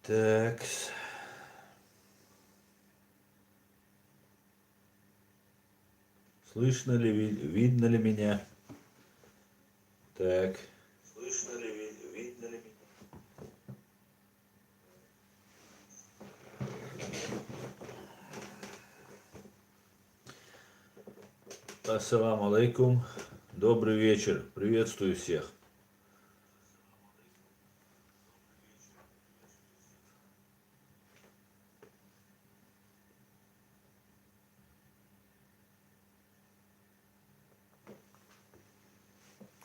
Так. Слышно ли, видно ли меня? Так. Слышно ли, видно ли меня? Ассаламу алейкум. Добрый вечер. Приветствую всех.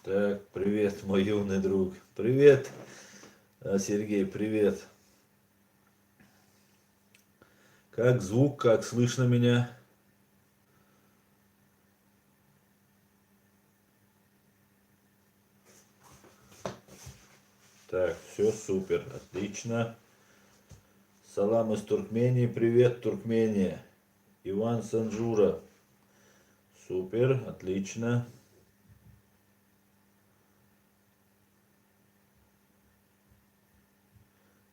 Так, привет, мой юный друг. Привет, Сергей, привет. Как звук, как слышно меня? Так, все супер, отлично. Салам из Туркмении, привет, Туркмения. Иван Санжура. Супер, отлично.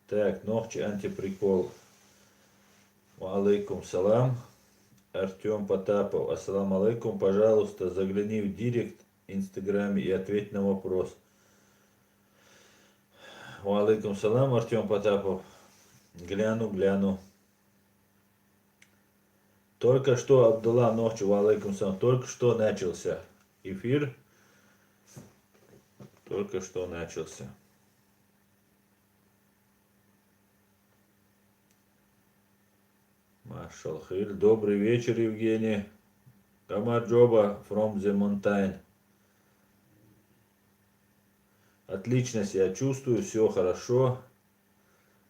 Так, ногти антиприкол. Алейкум салам. Артем Потапов. Ассаламу алейкум. Пожалуйста, загляни в директ Инстаграме и ответь на вопрос. Алейкум салам, Артем Потапов. Гляну. Только что, Абдулла Нохчу, алейкум салам. Только что начался эфир. Только что начался. Машалхир. Добрый вечер, Евгений. Камаджоба from the mountain. Отлично себя чувствую, все хорошо.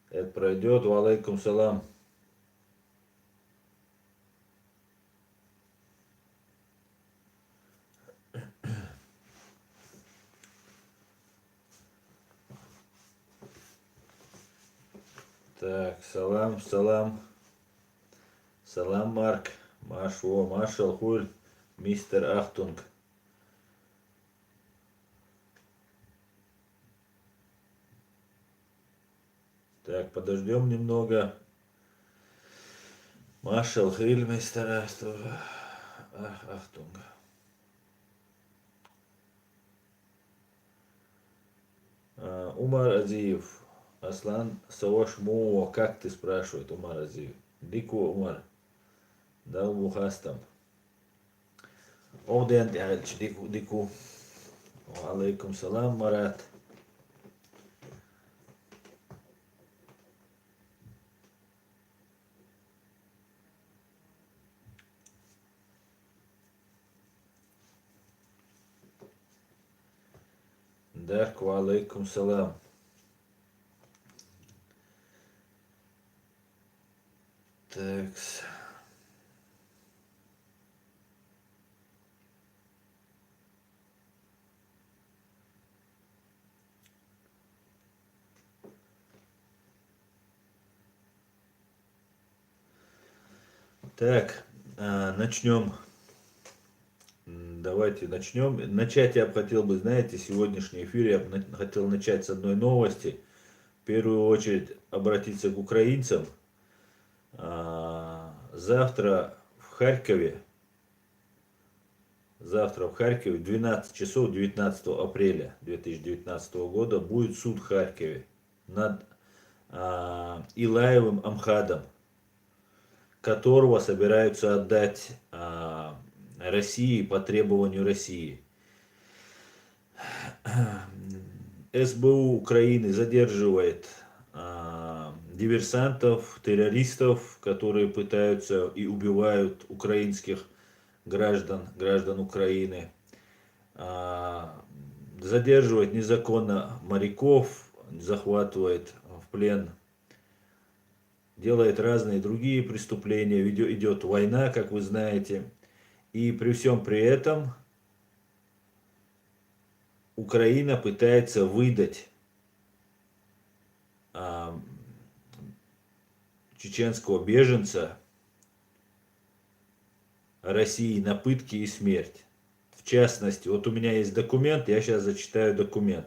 Это пройдет. Алейкум салам. Так, салам. Салам, Марк. Машал хуль, мистер Ахтунг. Так, подождем немного. Машал хуль, мистер Ахтунг. Умар Азиев. Аслан Савош Муо. Как ты, спрашивает Умар Азиев. Дику Умар. Дал Бухастам. Оден дику. Алейкум салам, Марат. Дарку алейкум салам. Такс. Так, начнем. Давайте начнем. Начать я бы хотел бы, знаете, сегодняшний эфир я бы хотел начать с одной новости. В первую очередь обратиться к украинцам. Завтра в Харькове, 12 часов 19 апреля 2019 года будет суд в Харькове над Илаевым Амхадом, которого собираются отдать России по требованию России. СБУ Украины задерживает диверсантов, террористов, которые пытаются и убивают украинских граждан Украины. Задерживает незаконно моряков, захватывает в плен, делает разные другие преступления, идет война, как вы знаете. И при всем при этом Украина пытается выдать чеченского беженца России на пытки и смерть. В частности, вот у меня есть документ, я сейчас зачитаю документ.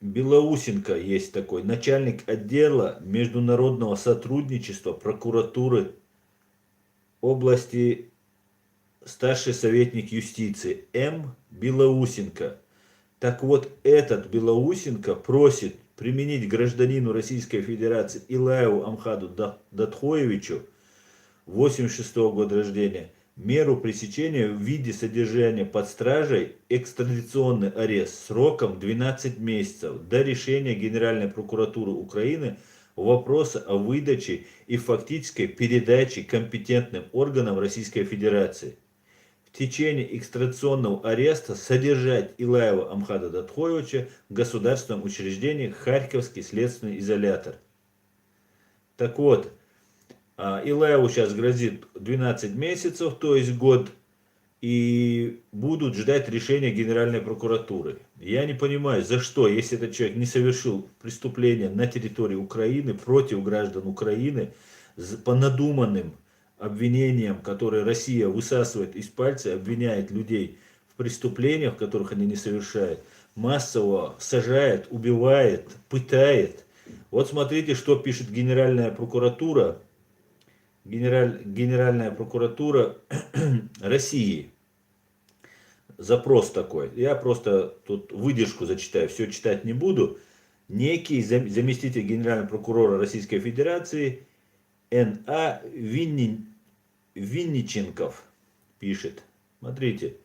Белоусенко есть такой, начальник отдела международного сотрудничества прокуратуры области, старший советник юстиции М. Белоусенко. Так вот, этот Белоусенко просит применить гражданину Российской Федерации Илаеву Амхаду Датхоевичу, 86 года рождения, меру пресечения в виде содержания под стражей, экстрадиционный арест сроком 12 месяцев до решения Генеральной прокуратуры Украины вопроса о выдаче и фактической передаче компетентным органам Российской Федерации. В течение экстрадиционного ареста содержать Илаева Амхада Датхоевича в государственном учреждении Харьковский следственный изолятор. Так вот, Илаеву сейчас грозит 12 месяцев, то есть год, и будут ждать решения Генеральной прокуратуры. Я не понимаю, за что, если этот человек не совершил преступления на территории Украины против граждан Украины по надуманным обвинениям, которые Россия высасывает из пальца, обвиняет людей в преступлениях, которых они не совершают, массово сажает, убивает, пытает. Вот смотрите, что пишет Генеральная прокуратура. Генеральная прокуратура России. Запрос такой. Я просто тут выдержку зачитаю, все читать не буду. Некий заместитель генерального прокурора Российской Федерации Н.А. Винниченков пишет. Смотрите.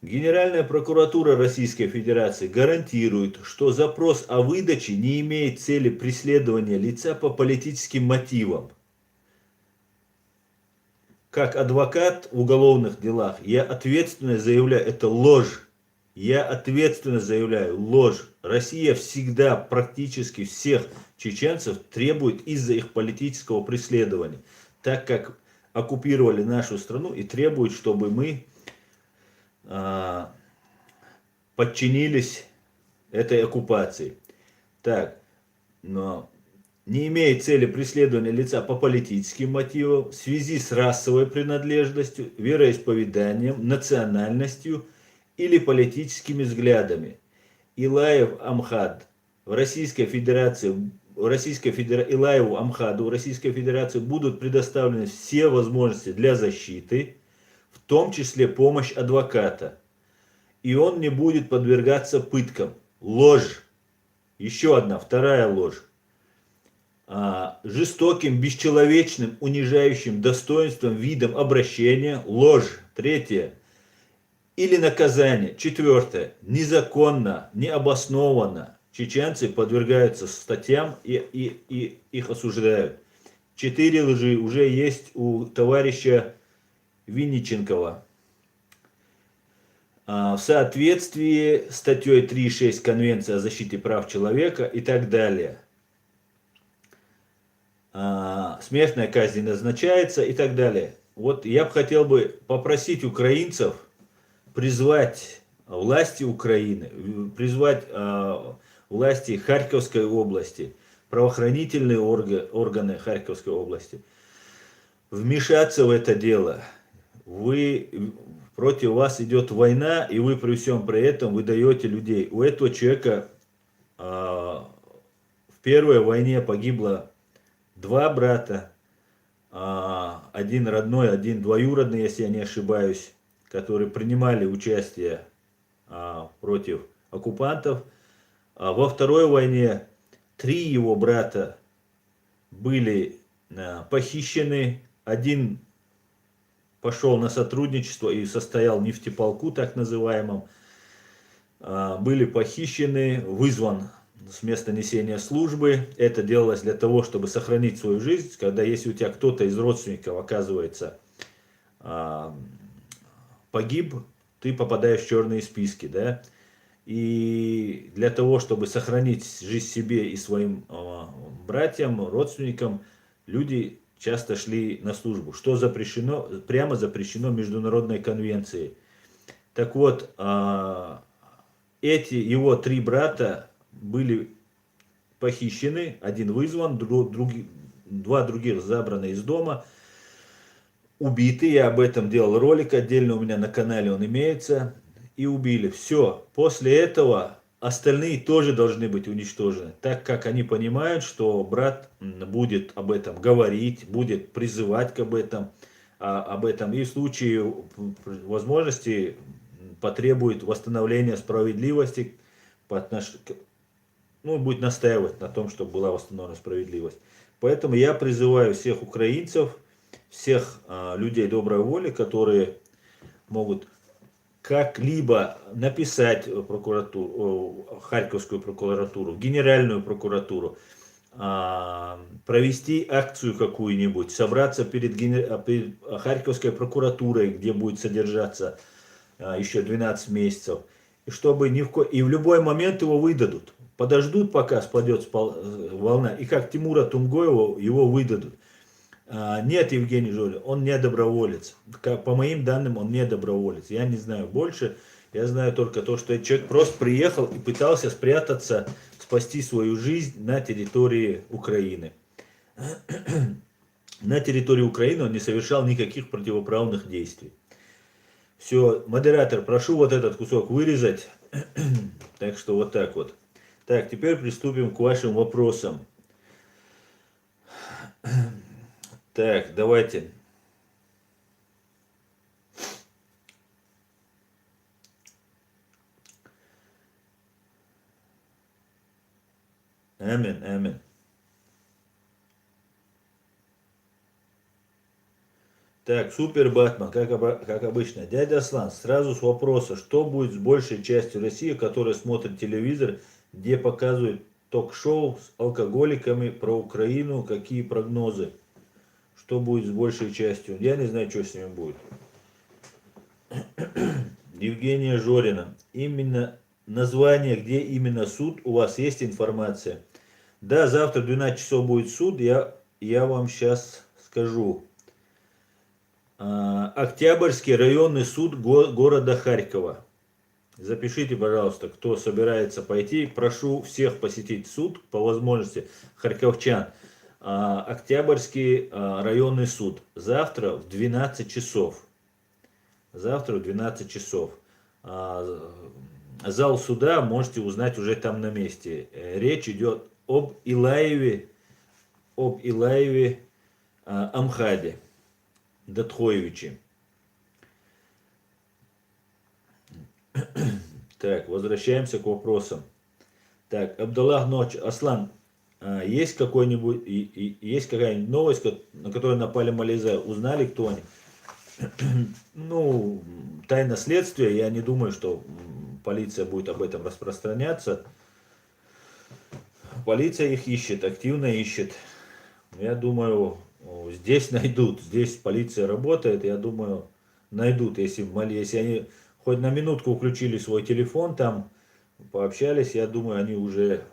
Генеральная прокуратура Российской Федерации гарантирует, что запрос о выдаче не имеет цели преследования лица по политическим мотивам. Как адвокат в уголовных делах, я ответственно заявляю, это ложь. Я ответственно заявляю, ложь. Россия всегда, практически всех чеченцев требует из-за их политического преследования, так как оккупировали нашу страну и требует, чтобы мы подчинились этой оккупации. Так, но не имеет цели преследования лица по политическим мотивам в связи с расовой принадлежностью, вероисповеданием, национальностью или политическими взглядами. Илаев Амхад в Российской Федерации, Илаеву Амхаду в Российской Федерации будут предоставлены все возможности для защиты, в том числе помощь адвоката. И он не будет подвергаться пыткам. Ложь. Еще одна, вторая ложь. Жестоким, бесчеловечным, унижающим достоинством видом обращения. Ложь. Третье. Или наказание. Четвертое. Незаконно, необоснованно. Чеченцы подвергаются статьям и их осуждают. 4 лжи уже есть у товарища Винниченкова. В соответствии с статьей 3.6 Конвенции о защите прав человека и так далее. Смертная казнь назначается и так далее. Вот я бы хотел попросить украинцев призвать власти Украины, призвать власти Харьковской области, правоохранительные органы Харьковской области, вмешаться в это дело. Против вас идет война, и вы при всем при этом выдаете людей. У этого человека в первой войне погибло 2 брата, один родной, один двоюродный, если я не ошибаюсь, которые принимали участие против оккупантов. Во второй войне 3 его брата были похищены, один пошел на сотрудничество и состоял в нефтеполку, так называемом, были похищены, вызван с места несения службы. Это делалось для того, чтобы сохранить свою жизнь, когда если у тебя кто-то из родственников оказывается погиб, ты попадаешь в черные списки, да, и для того, чтобы сохранить жизнь себе и своим братьям, родственникам, люди часто шли на службу, что запрещено, прямо запрещено Международной конвенцией. Так вот, эти его 3 брата были похищены, один вызван, 2 других забраны из дома, убиты, я об этом делал ролик отдельно, у меня на канале он имеется, и убили. Все, после этого остальные тоже должны быть уничтожены, так как они понимают, что брат будет об этом говорить, будет призывать об этом и в случае возможности потребует восстановления справедливости по отношению, ну, будет настаивать на том, чтобы была восстановлена справедливость. Поэтому я призываю всех украинцев, всех людей доброй воли, которые могут как-либо написать в прокуратуру, Харьковскую прокуратуру, в Генеральную прокуратуру, провести акцию какую-нибудь, собраться перед Харьковской прокуратурой, где будет содержаться еще 12 месяцев, и чтобы и в любой момент его выдадут. Подождут, пока спадет волна, и как Тимура Тумгоева его выдадут. Нет, Евгений Жорин, он не доброволец. По моим данным, он не доброволец. Я не знаю больше. Я знаю только то, что человек просто приехал и пытался спрятаться, спасти свою жизнь на территории Украины. На территории Украины он не совершал никаких противоправных действий. Все, модератор, прошу вот этот кусок вырезать. Так что вот так вот. Так, теперь приступим к вашим вопросам. Так, давайте. Амин, амин. Так, Супер Батман, как обычно. Дядя Аслан, сразу с вопроса, что будет с большей частью России, которая смотрит телевизор, где показывают ток-шоу с алкоголиками про Украину, какие прогнозы? Что будет с большей частью? Я не знаю, что с ними будет. Евгения Жорина. Именно название, где именно суд, у вас есть информация? Да, завтра в 12 часов будет суд, я вам сейчас скажу. Октябрьский районный суд города Харькова. Запишите, пожалуйста, кто собирается пойти. Прошу всех посетить суд, по возможности, харьковчан. Октябрьский районный суд. Завтра в 12 часов. Завтра в 12 часов. Зал суда можете узнать уже там на месте. Речь идет об Илаеве Амхаде Датхоевиче. Так, возвращаемся к вопросам. Так, Абдаллах Ночь. Аслан, есть какая-нибудь новость, на которую напали Малайзия? Узнали кто-нибудь? Ну, тайна следствия, я не думаю, что полиция будет об этом распространяться. Полиция их ищет, активно ищет. Я думаю, здесь найдут. Здесь полиция работает, я думаю, найдут. Если они хоть на минутку включили свой телефон, там пообщались, я думаю, они уже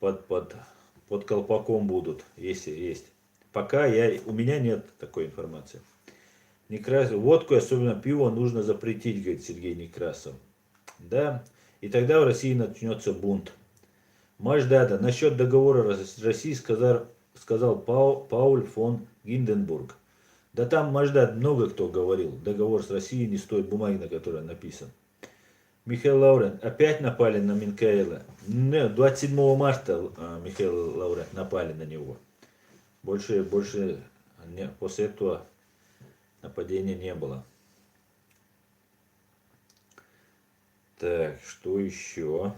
под колпаком будут, если есть. Пока у меня нет такой информации. Водку, особенно пиво, нужно запретить, говорит Сергей Некрасов. Да, и тогда в России начнется бунт. Маждада, насчет договора с Россией сказал Пауль фон Гинденбург. Да там, Маждад, много кто говорил. Договор с Россией не стоит бумаги, на которой написан. Михаил Лаурен, опять напали на Минкаэла. 27 марта Михаил Лаурен напали на него. Больше после этого нападения не было. Так, что еще?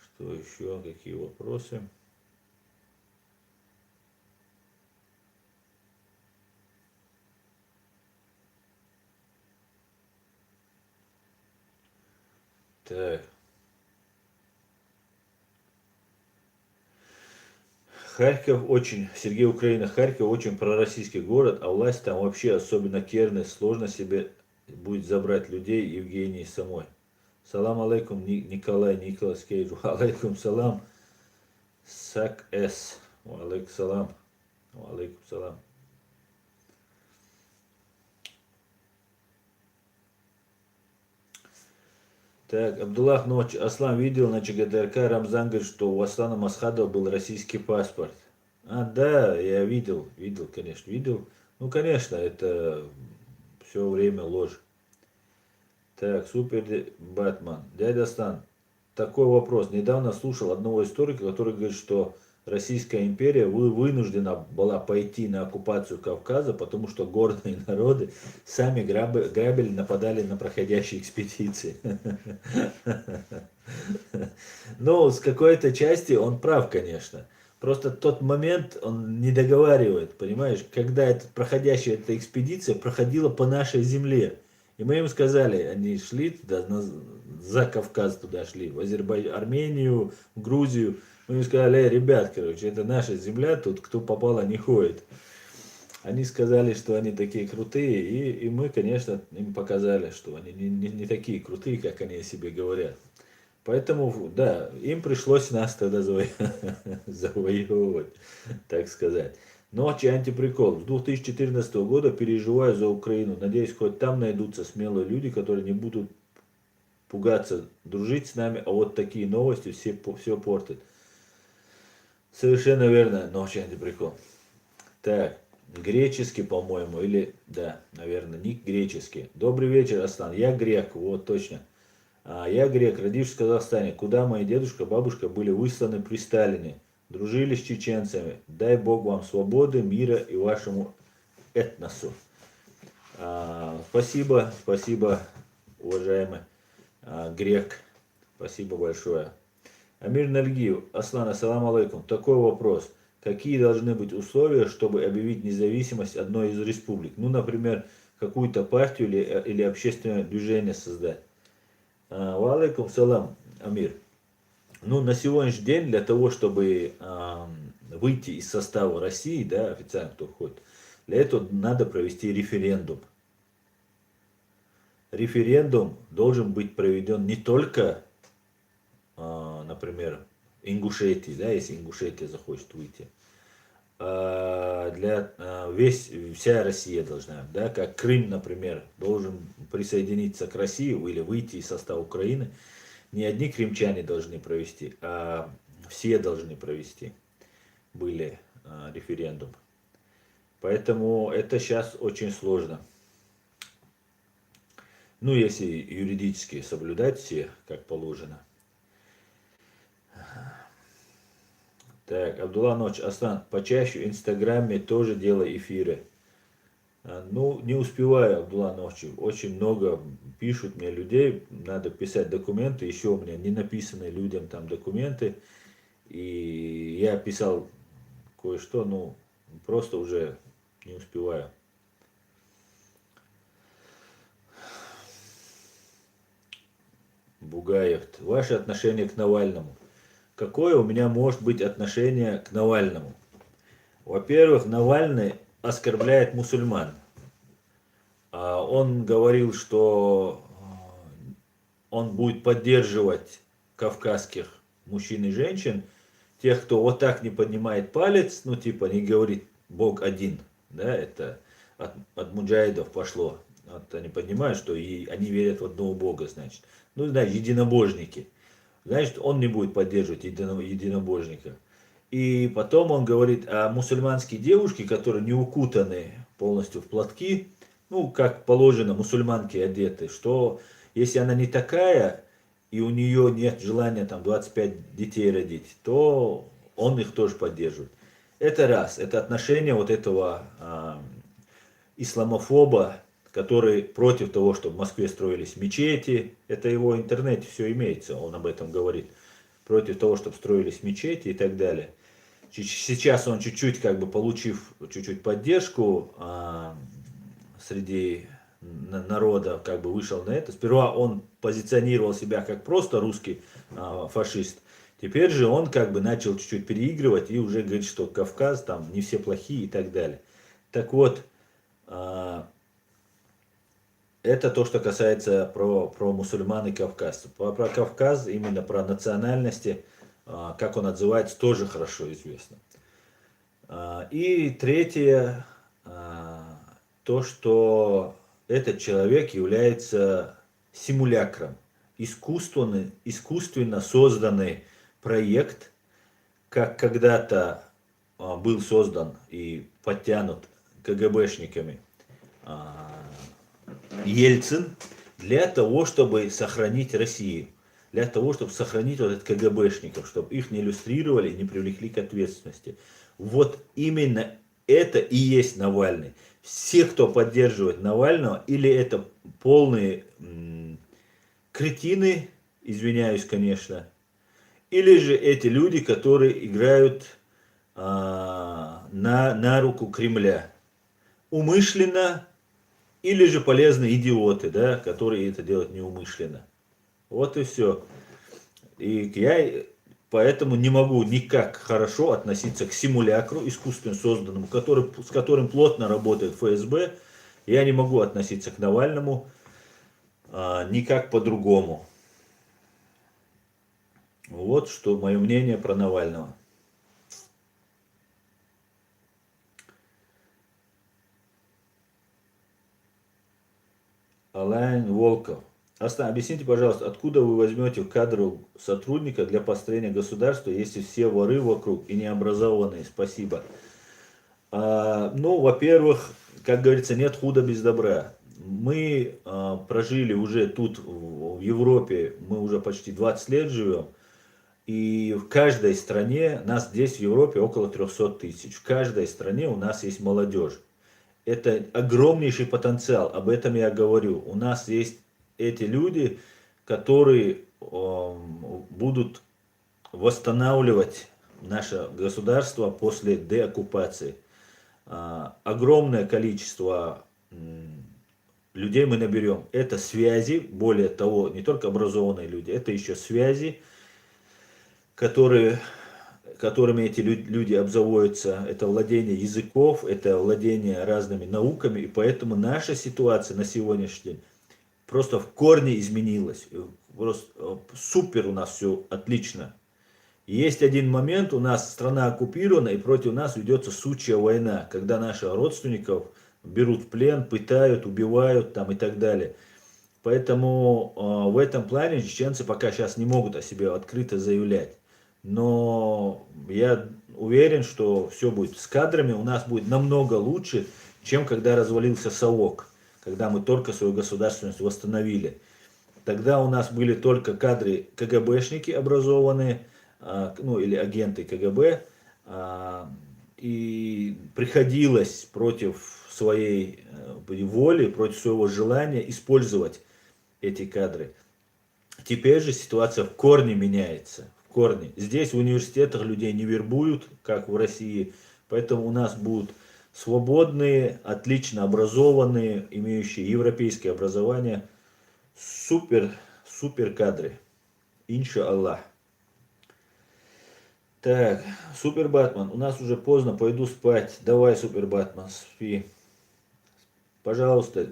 Что еще? Какие вопросы? Так. Сергей Украина, Харьков очень пророссийский город, а власть там вообще, особенно Керны, сложно себе будет забрать людей Евгении самой. Салам алейкум, Николас Кейджу. Алейкум салам, Сак С. Алейкум салам. Алейкум салам. Так, Абдуллах Ночь. Аслан видел на ЧГТРК, Рамзан говорит, что у Аслана Масхадова был российский паспорт. Да, я видел, конечно, видел. Ну, конечно, это все время ложь. Так, супер Бэтмен. Дядя Стан, такой вопрос. Недавно слушал одного историка, который говорит, что Российская империя вынуждена была пойти на оккупацию Кавказа, потому что горные народы сами грабили, нападали на проходящие экспедиции. Ну, с какой-то части он прав, конечно. Просто тот момент он не договаривает, понимаешь, когда проходящая эта экспедиция проходила по нашей земле. И мы им сказали, они шли туда, за Кавказ туда шли, в Армению, в Грузию. Мы им сказали, ребят, короче, это наша земля, тут кто попало не ходит. Они сказали, что они такие крутые, и мы, конечно, им показали, что они не такие крутые, как они о себе говорят. Поэтому, да, им пришлось нас тогда завоевывать, так сказать. Ночи антиприкол. С 2014 года переживаю за Украину. Надеюсь, хоть там найдутся смелые люди, которые не будут пугаться дружить с нами, а вот такие новости все портят. Совершенно верно, ночи антиприкол. Так, греческий, по-моему, или, да, наверное, ник греческий. Добрый вечер, Аслан. Я грек, вот точно. Я грек, родившись в Казахстане, куда мои дедушка, бабушка были высланы при Сталине. Дружили с чеченцами. Дай Бог вам свободы, мира и вашему этносу. Спасибо, спасибо, уважаемый грек. Спасибо большое. Амир Нальгиев, Аслан, ассаламу алейкум. Такой вопрос. Какие должны быть условия, чтобы объявить независимость одной из республик? Ну, например, какую-то партию или общественное движение создать. Ва алейкум салам, Амир. Ну, на сегодняшний день для того, чтобы выйти из состава России, да, официально кто входит, для этого надо провести референдум. Референдум должен быть проведен не только, например, Ингушетии, да, если Ингушетия захочет выйти, вся Россия должна, да, как Крым, например, должен присоединиться к России или выйти из состава Украины. Не одни крымчане должны провести, а все должны провести были референдум. Поэтому это сейчас очень сложно. Ну, если юридически соблюдать все, как положено. Так, Абдулла Ночь, Аслан, почаще в Инстаграме тоже делай эфиры. Ну, не успеваю, Абдулла Ночь. Очень много пишут мне людей, надо писать документы. Еще у меня не написаны людям там документы. И я писал кое-что, ну, просто уже не успеваю. Бугаев, ваше отношение к Навальному. Какое у меня может быть отношение к Навальному? Во-первых, Навальный оскорбляет мусульман. Он говорил, что он будет поддерживать кавказских мужчин и женщин, тех, кто вот так не поднимает палец, ну типа не говорит Бог один, да, это от муджахидов пошло. Вот они понимают, что они верят в одного Бога, значит. Ну, знаешь, единобожники. Значит, он не будет поддерживать единобожника. И потом он говорит о мусульманские девушки, которые не укутаны полностью в платки, ну, как положено, мусульманки одеты, что если она не такая, и у нее нет желания там 25 детей родить, то он их тоже поддерживает. Это раз, это отношение вот этого исламофоба, который против того, чтобы в Москве строились мечети, это его в интернете все имеется, он об этом говорит, против того, чтобы строились мечети и так далее. Сейчас он чуть-чуть, как бы получив чуть-чуть поддержку среди народа, как бы вышел на это. Сперва он позиционировал себя как просто русский фашист. Теперь же он как бы начал чуть-чуть переигрывать и уже говорит, что Кавказ там не все плохие и так далее. Так вот, это то, что касается про мусульман и кавказцев. Про Кавказ, именно про национальности, как он отзывается, тоже хорошо известно. И третье, то, что этот человек является симулякром, искусственно созданный проект, как когда-то был создан и подтянут КГБшниками Ельцин, для того, чтобы сохранить Россию. Для того, чтобы сохранить вот этих КГБшников, чтобы их не иллюстрировали, не привлекли к ответственности. Вот именно это и есть Навальный. Все, кто поддерживает Навального, или это полные кретины, извиняюсь, конечно, или же эти люди, которые играют на руку Кремля. Умышленно, или же полезные идиоты, да, которые это делают неумышленно. Вот и все. И я поэтому не могу никак хорошо относиться к симулякру, искусственно созданному, с которым плотно работает ФСБ. Я не могу относиться к Навальному никак по-другому. Вот что мое мнение про Навального. Алайн Волков. Объясните, пожалуйста, откуда вы возьмете кадрового сотрудника для построения государства, если все воры вокруг и необразованные? Спасибо. Ну, во-первых, как говорится, нет худа без добра. Мы прожили уже тут, в Европе, мы уже почти 20 лет живем. И в каждой стране, нас здесь в Европе около 300 тысяч. В каждой стране у нас есть молодежь. Это огромнейший потенциал, об этом я говорю. У нас есть эти люди, которые будут восстанавливать наше государство после деоккупации. Огромное количество людей мы наберем. Это связи, более того, не только образованные люди, это еще связи, которыми эти люди обзаводятся. Это владение языков, это владение разными науками. И поэтому наша ситуация на сегодняшний день просто в корне изменилась. Просто супер у нас все отлично. Есть один момент, у нас страна оккупирована, и против нас ведется сучья война, когда наших родственников берут в плен, пытают, убивают там и так далее. Поэтому в этом плане чеченцы пока сейчас не могут о себе открыто заявлять. Но я уверен, что все будет с кадрами, у нас будет намного лучше, чем когда развалился совок, когда мы только свою государственность восстановили. Тогда у нас были только кадры КГБшники образованные, ну или агенты КГБ, и приходилось против своей воли, против своего желания использовать эти кадры. Теперь же ситуация в корне меняется. В корне. Здесь в университетах людей не вербуют, как в России, поэтому у нас будут свободные, отлично образованные, имеющие европейское образование, супер кадры. Иншаллах. Так, Супер Батман, у нас уже поздно, пойду спать. Давай, Супер Батман, спи. Пожалуйста,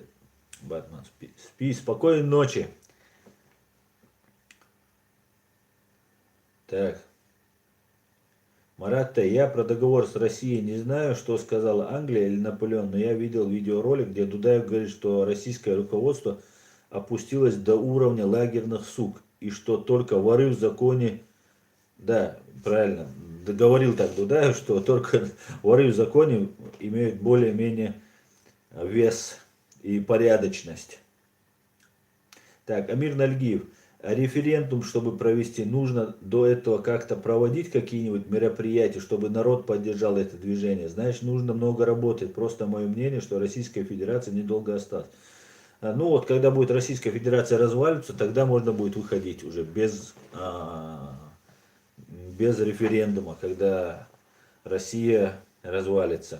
Батман, спи. Спокойной ночи. Так. Марат, я про договор с Россией не знаю, что сказала Англия или Наполеон, но я видел видеоролик, где Дудаев говорит, что российское руководство опустилось до уровня лагерных сук, и что только воры в законе, да, правильно, говорил так Дудаев, что только воры в законе имеют более-менее вес и порядочность. Так, Амир Нальгиев. Референдум, чтобы провести, нужно до этого как-то проводить какие-нибудь мероприятия, чтобы народ поддержал это движение. Знаешь, нужно много работать. Просто мое мнение, что Российская Федерация недолго осталась. Ну вот, когда будет Российская Федерация развалиться, тогда можно будет выходить уже без референдума, когда Россия развалится.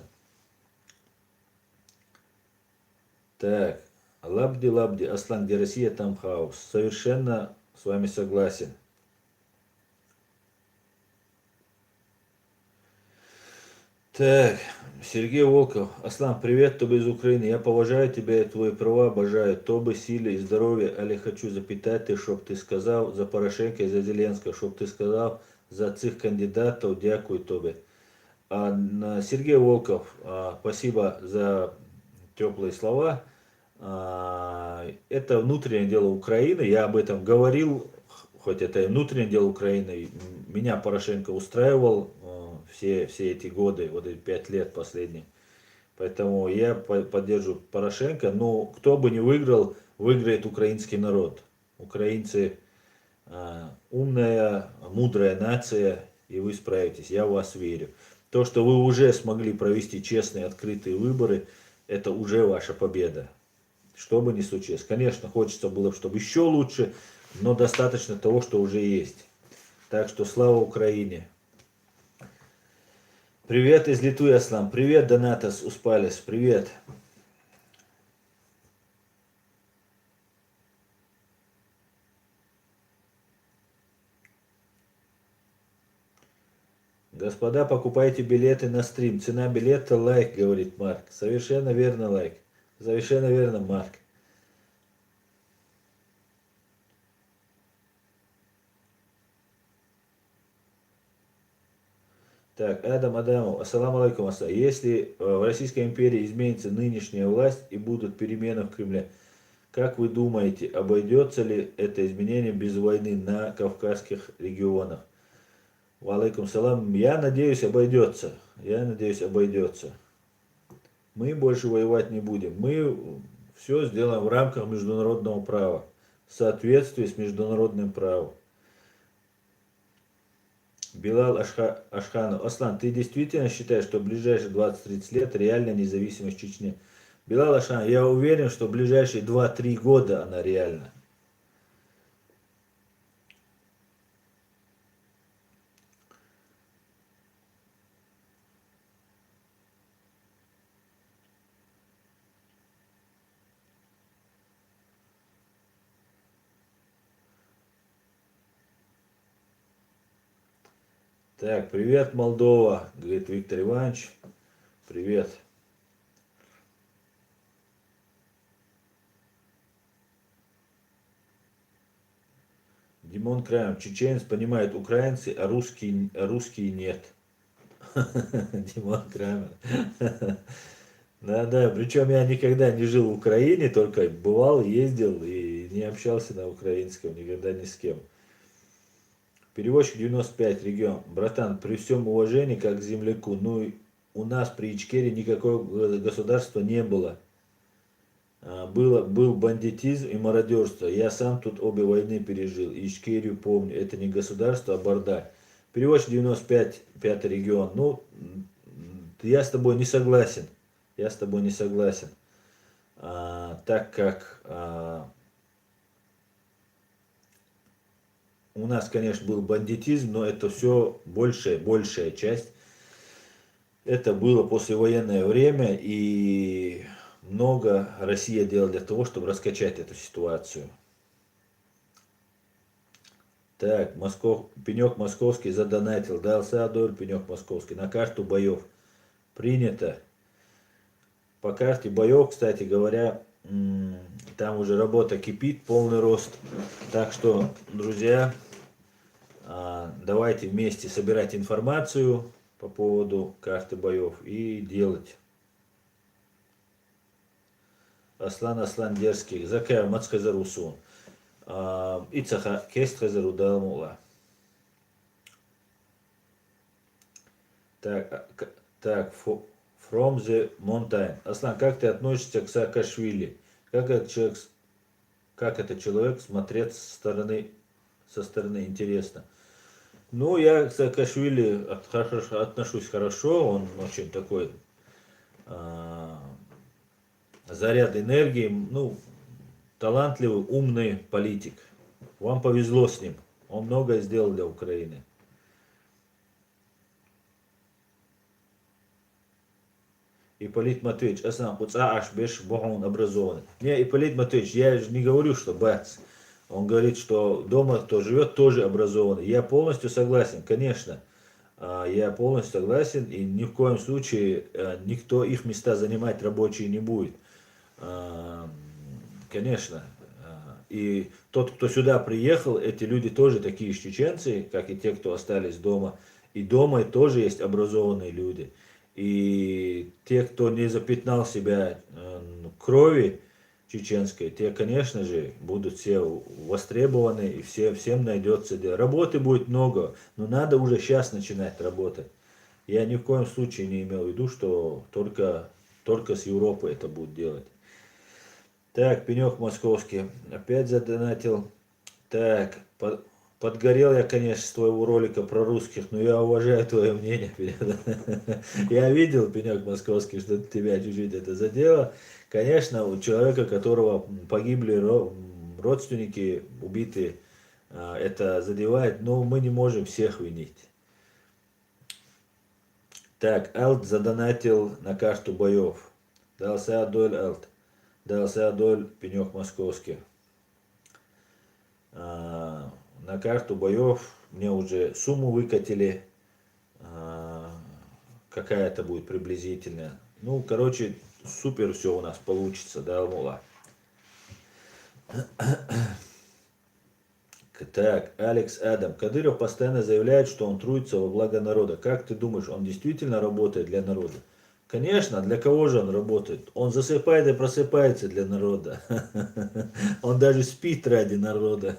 Так. Лабди, Аслан, где Россия, там хаос. Совершенно с вами согласен. Так, Сергей Волков. Аслан, привет, тобі из Украины. Я поважаю тебя и твої права, бажаю тобі сили і здоров'я, але хочу запитати, щоб ти сказав за Порошенка і за Зеленського, щоб ти сказав за цих кандидатів, дякую тобі. Сергей Волков, спасибо за теплые слова. Это внутреннее дело Украины, я об этом говорил, хоть это и внутреннее дело Украины, меня Порошенко устраивал все эти годы, вот эти 5 лет последних. Поэтому я поддерживаю Порошенко, но кто бы ни выиграл, выиграет украинский народ. Украинцы умная, мудрая нация, и вы справитесь, я в вас верю. То, что вы уже смогли провести честные, открытые выборы, это уже ваша победа. Что бы ни случилось. Конечно, хочется было, чтобы еще лучше, но достаточно того, что уже есть. Так что слава Украине. Привет из Литвы, Аслан. Привет, Донатас Успалис. Привет. Господа, покупайте билеты на стрим. Цена билета лайк, говорит Марк. Совершенно верно, лайк. Совершенно верно, Марк. Так, Адам Адамов, ассаламу алейкум, Если в Российской империи изменится нынешняя власть и будут перемены в Кремле, как вы думаете, обойдется ли это изменение без войны на кавказских регионах? Валейкум салам. Я надеюсь, обойдется. Я надеюсь, обойдется. Мы больше воевать не будем. Мы все сделаем в рамках международного права. В соответствии с международным правом. Билал Ашханов. Аслан, ты действительно считаешь, что в ближайшие 20-30 лет реальная независимость Чечни? Билал Ашханов, я уверен, что в ближайшие 2-3 года она реальна. Так, привет, Молдова, говорит Виктор Иванович. Привет. Димон Краем. Чеченец понимает украинцы, а русские нет. Димон Крамер. Да, причем я никогда не жил в Украине, только бывал, ездил и не общался на украинском никогда ни с кем. Перевозчик 95, регион. Братан, при всем уважении как к земляку, ну у нас при Ичкере никакого государства не было. Был бандитизм и мародерство. Я сам тут обе войны пережил. Ичкерию помню. Это не государство, а бардак. Перевозчик 95, 5 регион. Ну, я с тобой не согласен. Я с тобой не согласен. Так как у нас, конечно, был бандитизм, но это все большая часть. Это было послевоенное время, и много Россия делала для того, чтобы раскачать эту ситуацию. Так, пенек московский задонатил. Дал Садор, пенек московский. На карту боев. Принято. По карте боев, кстати говоря, там уже работа кипит, полный рост. Так что, друзья, давайте вместе собирать информацию по поводу карты боев и делать. Аслан дерзкий. Закая Мацхазарусун. Ицаха Кестхазару Далмула. Так, From the Mountain. Аслан, как ты относишься к Саакашвили? Как этот человек смотреть со стороны интересно? Ну, я к Саакашвили отношусь хорошо, он очень такой заряд энергии, ну, талантливый, умный политик. Вам повезло с ним, он многое сделал для Украины. Ипполит Матвеевич, он образованный. Не, Ипполит Матвеевич, я же не говорю, что бац. Он говорит, что дома кто живет, тоже образованный. Я полностью согласен, конечно. Я полностью согласен, и ни в коем случае никто их места занимать рабочие не будет. Конечно. И тот, кто сюда приехал, эти люди тоже такие же чеченцы, как и те, кто остались дома. И дома тоже есть образованные люди. И те, кто не запятнал себя крови чеченской, те, конечно же, будут все востребованы, и всем найдется дело. Работы будет много, но надо уже сейчас начинать работать. Я ни в коем случае не имел в виду, что только Только с Европы это будут делать. Так, пенек московский. Опять задонатил. Так, подгорел я, конечно, с твоего ролика про русских, но я уважаю твое мнение. Я видел, пенек московский, что тебя чуть-чуть это задело. Конечно, у человека, которого погибли родственники, убиты, это задевает, но мы не можем всех винить. Так, Элт задонатил на карту боев. Дался Адоль Элт. Дался Адоль пенек московский. На карту боев мне уже сумму выкатили. Какая-то будет приблизительная. Ну, короче, супер все у нас получится, да, Алмула. Так, Алекс Адам. Кадыров постоянно заявляет, что он трудится во благо народа. Как ты думаешь, он действительно работает для народа? Конечно, для кого же он работает? Он засыпает и просыпается для народа. Он даже спит ради народа.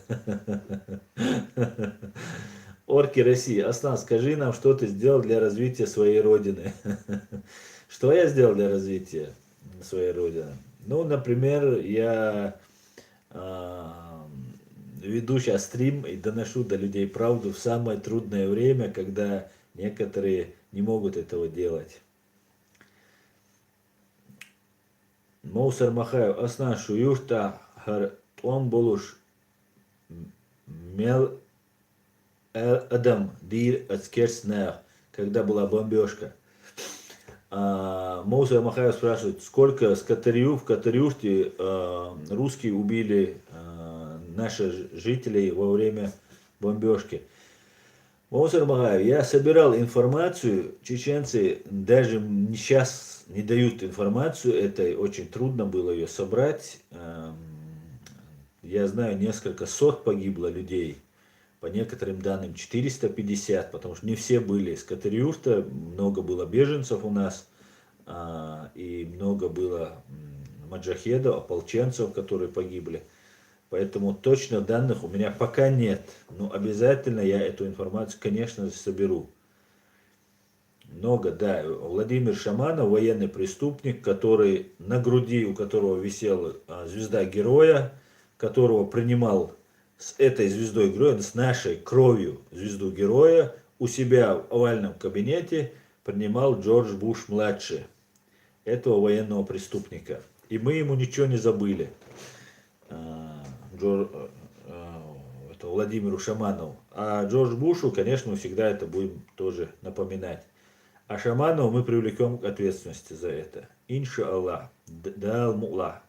Орки России. Аслан, скажи нам, что ты сделал для развития своей родины. Что я сделал для развития своей родины? Ну, например, я веду сейчас стрим и доношу до людей правду в самое трудное время, когда некоторые не могут этого делать. Моусар Махаев, Аслан Шуюшта, он болуш мел Адам Дир Ацкерснех, когда была бомбежка. Моусар Махаев спрашивает, сколько в Катарюште русские убили наших жителей во время бомбежки. Моусар Махаев, я собирал информацию, чеченцы даже сейчас не дают информацию, это очень трудно было ее собрать. Я знаю, несколько сот погибло людей, по некоторым данным 450, потому что не все были из Катарюрта, много было беженцев у нас, и много было маджахедов, ополченцев, которые погибли. Поэтому точно данных у меня пока нет, но обязательно я эту информацию, конечно, соберу. Много, да. Владимир Шаманов, военный преступник, который на груди, у которого висела звезда героя, которого принимал с этой звездой героя, с нашей кровью звезду героя, у себя в овальном кабинете принимал Джордж Буш-младший, этого военного преступника. И мы ему ничего не забыли. Это Владимиру Шаманову. А Джордж Бушу, конечно, мы всегда это будем тоже напоминать. А Шаманову мы привлекем к ответственности за это. Инша Аллах. Дал мула.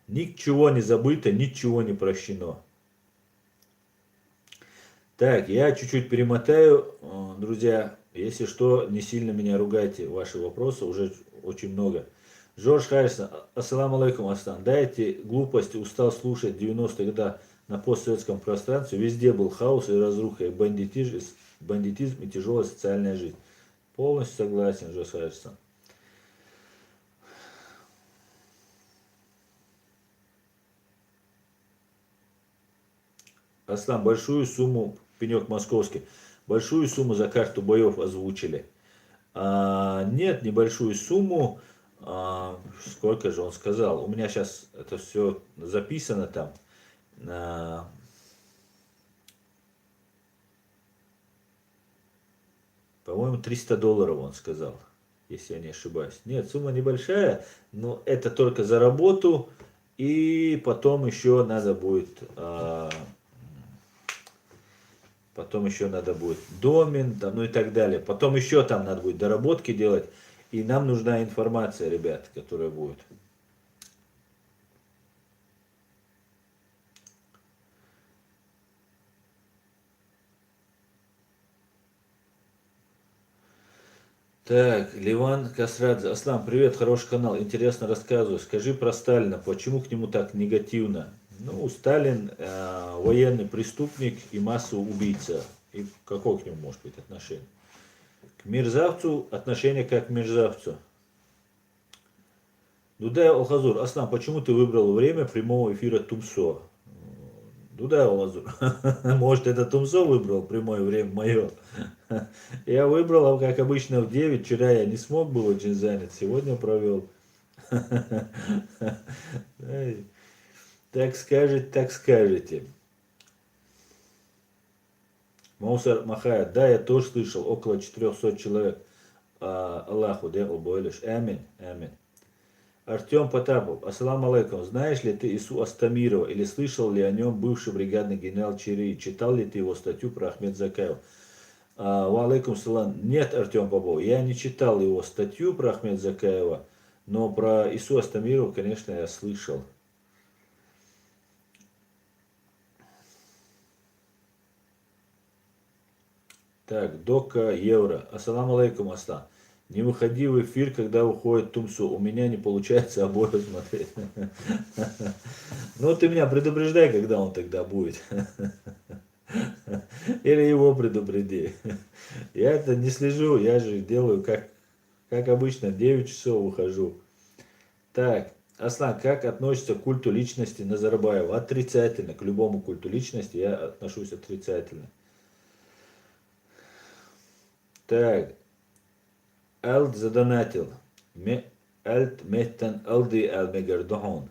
Ничего не забыто, ничего не прощено. Так, я чуть-чуть перемотаю, друзья. Если что, не сильно меня ругайте, ваши вопросы уже очень много. Джордж Харрисон, ассаламу алейкум, Астан. Дайте глупости, устал слушать 90-е годы на постсоветском пространстве. Везде был хаос и разруха, и бандитизм и тяжелая социальная жизнь. Полностью согласен, Джордж Харрисон. Аслан, большую сумму, пенек московский, большую сумму за карту боев озвучили. Нет, небольшую сумму. Сколько же он сказал? У меня сейчас это все записано там. По-моему, $300 он сказал, если я не ошибаюсь. Нет, сумма небольшая, но это только за работу. И потом еще надо будет домен, там, ну и так далее. Потом еще там надо будет доработки делать. И нам нужна информация, ребят, которая будет. Так, Ливан Касрадзе. Аслан, привет, хороший канал, интересно рассказываю. Скажи про Сталина, почему к нему так негативно? Ну, Сталин военный преступник и массовый убийца. И какое к нему может быть отношение? К мерзавцу отношение как к мерзавцу. Дудай Алхазур, Аслан, почему ты выбрал время прямого эфира Тумсо? Дудай Алхазур, может это Тумсо выбрал прямое время мое? Я выбрал, как обычно, в 9. Вчера я не смог, был очень занят, сегодня провел. Ай, так скажете, так скажете. Маусар Махаят, да, я тоже слышал, около 400 человек. Аллаху дехал бойлиш. Амин, амин. Артем Потапов, ассаламу алейкум. Знаешь ли ты Ису Астамирова или слышал ли о нем бывший бригадный генерал Чири? Читал ли ты его статью про Ахмед Закаева? Ва алейкум салам. Нет, Артем Попов, я не читал его статью про Ахмед Закаева, но про Ису Астамирова, конечно, я слышал. Так, Дока Евро. Ассаламу алейкум, Аслан. Не выходи в эфир, когда уходит Тумсу. У меня не получается обоих смотреть. Ну, ты меня предупреждай, когда он тогда будет. Или его предупреди. Я это не слежу, я же делаю как обычно, 9 часов ухожу. Так, Аслан, как относится к культу личности Назарбаева? Отрицательно. К любому культу личности я отношусь отрицательно. Так, Элд задонатил. Элд меттен элди эл мегардохон.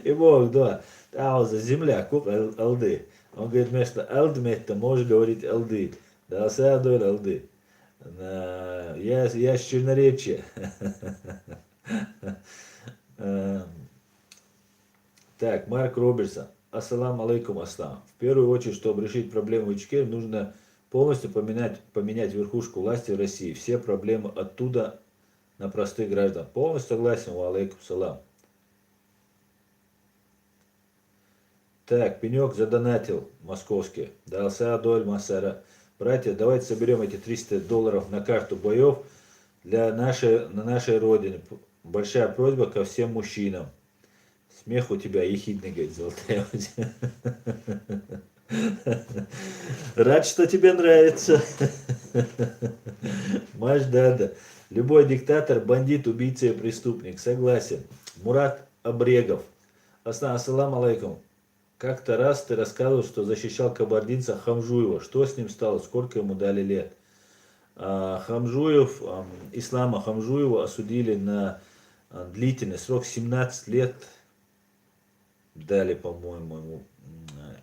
И Бог, да. А за земля, куп элды. Он говорит, вместо элд метта можешь говорить элды. Да, садор элды. Я с черноречия. Так, Марк Робертсон. Ассаламу алейкум, аслам. В первую очередь, чтобы решить проблему в Ичкерии, нужно полностью поменять верхушку власти в России. Все проблемы оттуда на простых граждан. Полностью согласен, ва алейкум салам. Так, Пенек задонатил московский. Дался доль Масара. Братья, давайте соберем эти $300 на карту боев на нашей родине. Большая просьба ко всем мужчинам. Смех у тебя ехидный, говорит, золотая. Рад, что тебе нравится. Маждада. Любой диктатор, бандит, убийца и преступник. Согласен. Мурат Абрегов. Ассаламу алейкум. Как-то раз ты рассказывал, что защищал кабардинца Хамжуева. Что с ним стало? Сколько ему дали лет? Хамжуев, Ислама Хамжуева осудили на длительный срок 17 лет. Дали, по-моему, ему.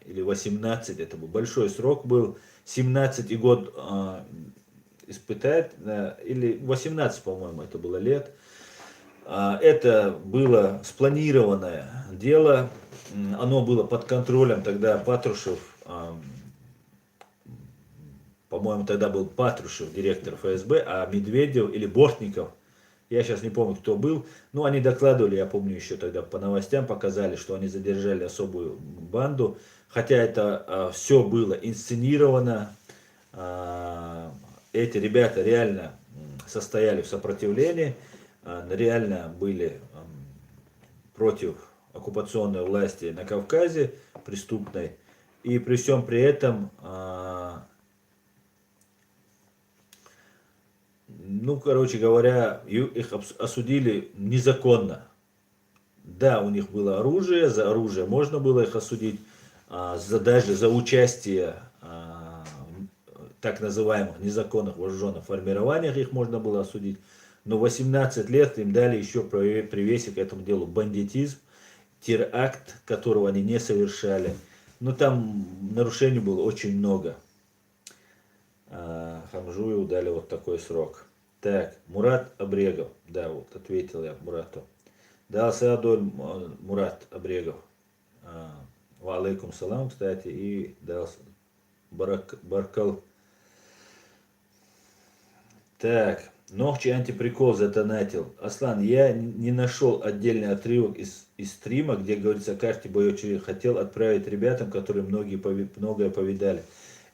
Или 18. Это был большой срок был. 17 и год испытать. Или 18, по-моему, это было лет. Это было спланированное дело. Оно было под контролем тогда Патрушев, по-моему, тогда был Патрушев, директор ФСБ, а Медведев или Бортников, я сейчас не помню, кто был, но они докладывали, я помню, еще тогда по новостям показали, что они задержали особую банду, хотя это все было инсценировано, эти ребята реально состояли в сопротивлении, реально были против оккупационной власти на Кавказе, преступной, и при всем при этом, ну, короче говоря, их осудили незаконно. Да, у них было оружие, за оружие можно было их осудить, даже за участие в так называемых незаконных вооруженных формированиях их можно было осудить, но 18 лет им дали еще привесить к этому делу бандитизм, теракт, которого они не совершали. Но там нарушений было очень много. Хамжуеву дали вот такой срок. Так, Мурат Абрегов. Да, вот ответил я Мурату. Да, Саадоль Мурат Абрегов. Ва алейкум салам, кстати, и дал Баркал. Так, Ногчи антиприкол задонатил. Аслан, я не нашел отдельный отрывок из стрима, где говорится о карте боев. Хотел отправить ребятам, которые многое повидали.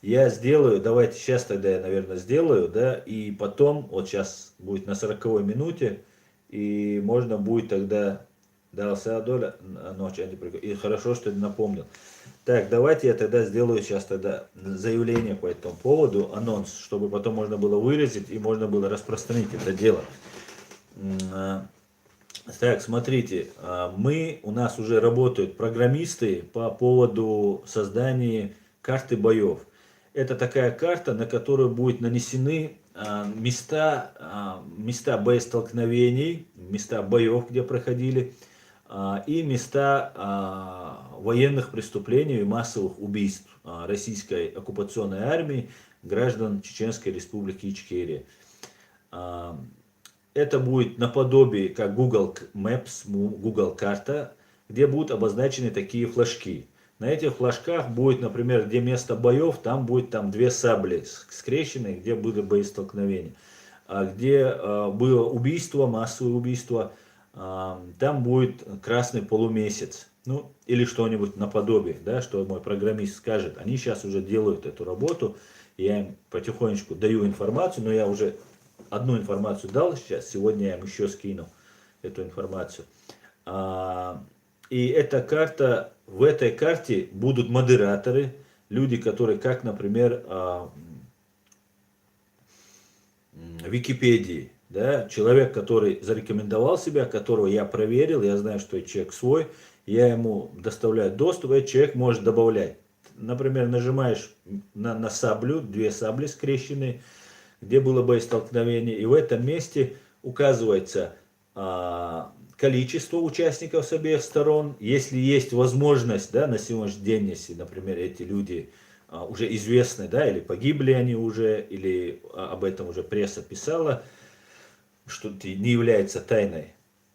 Я сделаю, давайте сейчас тогда я, наверное, сделаю, да, и потом, вот сейчас будет на 40-й минуте, и можно будет тогда, дался доля, ночь антиприкол. И хорошо, что ты напомнил. Так, давайте я тогда сделаю сейчас тогда заявление по этому поводу, анонс, чтобы потом можно было вырезать и можно было распространить это дело. Так, смотрите, у нас уже работают программисты по поводу создания карты боев. Это такая карта, на которую будут нанесены места боестолкновений, места боев, где проходили, и места военных преступлений и массовых убийств российской оккупационной армии граждан Чеченской Республики Ичкерия. Это будет наподобие как Google Maps, Google карта, где будут обозначены такие флажки. На этих флажках будет, например, где место боев, там будет две сабли скрещенные, где были боестолкновения. А где было убийство, массовое убийство, там будет красный полумесяц. Ну, или что-нибудь наподобие, да, что мой программист скажет. Они сейчас уже делают эту работу, я им потихонечку даю информацию, но я уже одну информацию дал сейчас, сегодня я им еще скину эту информацию. И эта карта, в этой карте будут модераторы, люди, которые, как, например, в Википедии, да, человек, который зарекомендовал себя, которого я проверил, я знаю, что человек свой, я ему доставляю доступ, и человек может добавлять. Например, нажимаешь на саблю, две сабли скрещенные, где было боестолкновение, и в этом месте указывается количество участников с обеих сторон, если есть возможность, да, на сегодняшний день, если, например, эти люди уже известны, да, или погибли они уже, или об этом уже пресса писала, что не является тайной,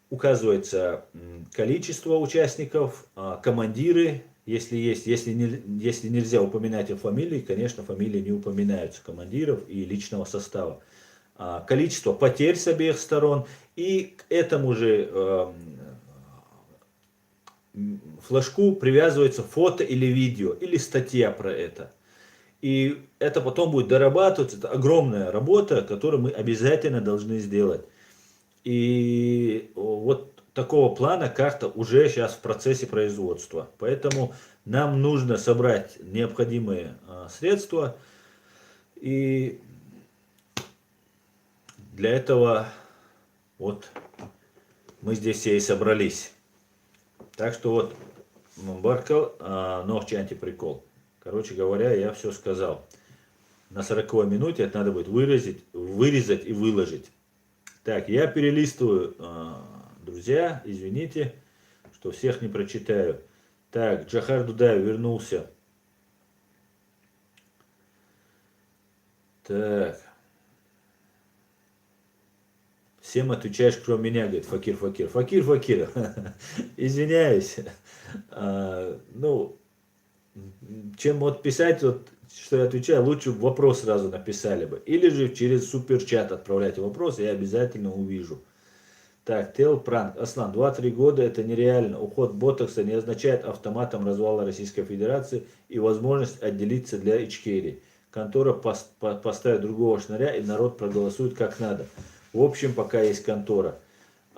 указывается количество участников, командиры, если есть, если нельзя упоминать о фамилии, конечно, фамилии не упоминаются, командиров и личного состава. Количество потерь с обеих сторон, и к этому же флажку привязывается фото или видео, или статья про это. И это потом будет дорабатываться, это огромная работа, которую мы обязательно должны сделать. И вот такого плана карта уже сейчас в процессе производства. Поэтому нам нужно собрать необходимые средства, и для этого вот мы здесь все и собрались. Так что вот Баркал, ногти антиприкол. Короче говоря, я все сказал. На 40-й минуте это надо будет вырезать и выложить. Так, я перелистываю, друзья, извините, что всех не прочитаю. Так, Джахар Дудаев вернулся. Так. Всем отвечаешь, кроме меня, говорит Факир. Факир. Извиняюсь. Ну, чем вот писать, вот, что я отвечаю, лучше вопрос сразу написали бы. Или же через суперчат отправляйте вопрос, я обязательно увижу. Так, Тел Пранк. Аслан, 2-3 года это нереально. Уход ботокса не означает автоматом развала Российской Федерации и возможность отделиться для Ичкерии. Контора поставит другого шныря, и народ проголосует как надо. В общем, пока есть контора.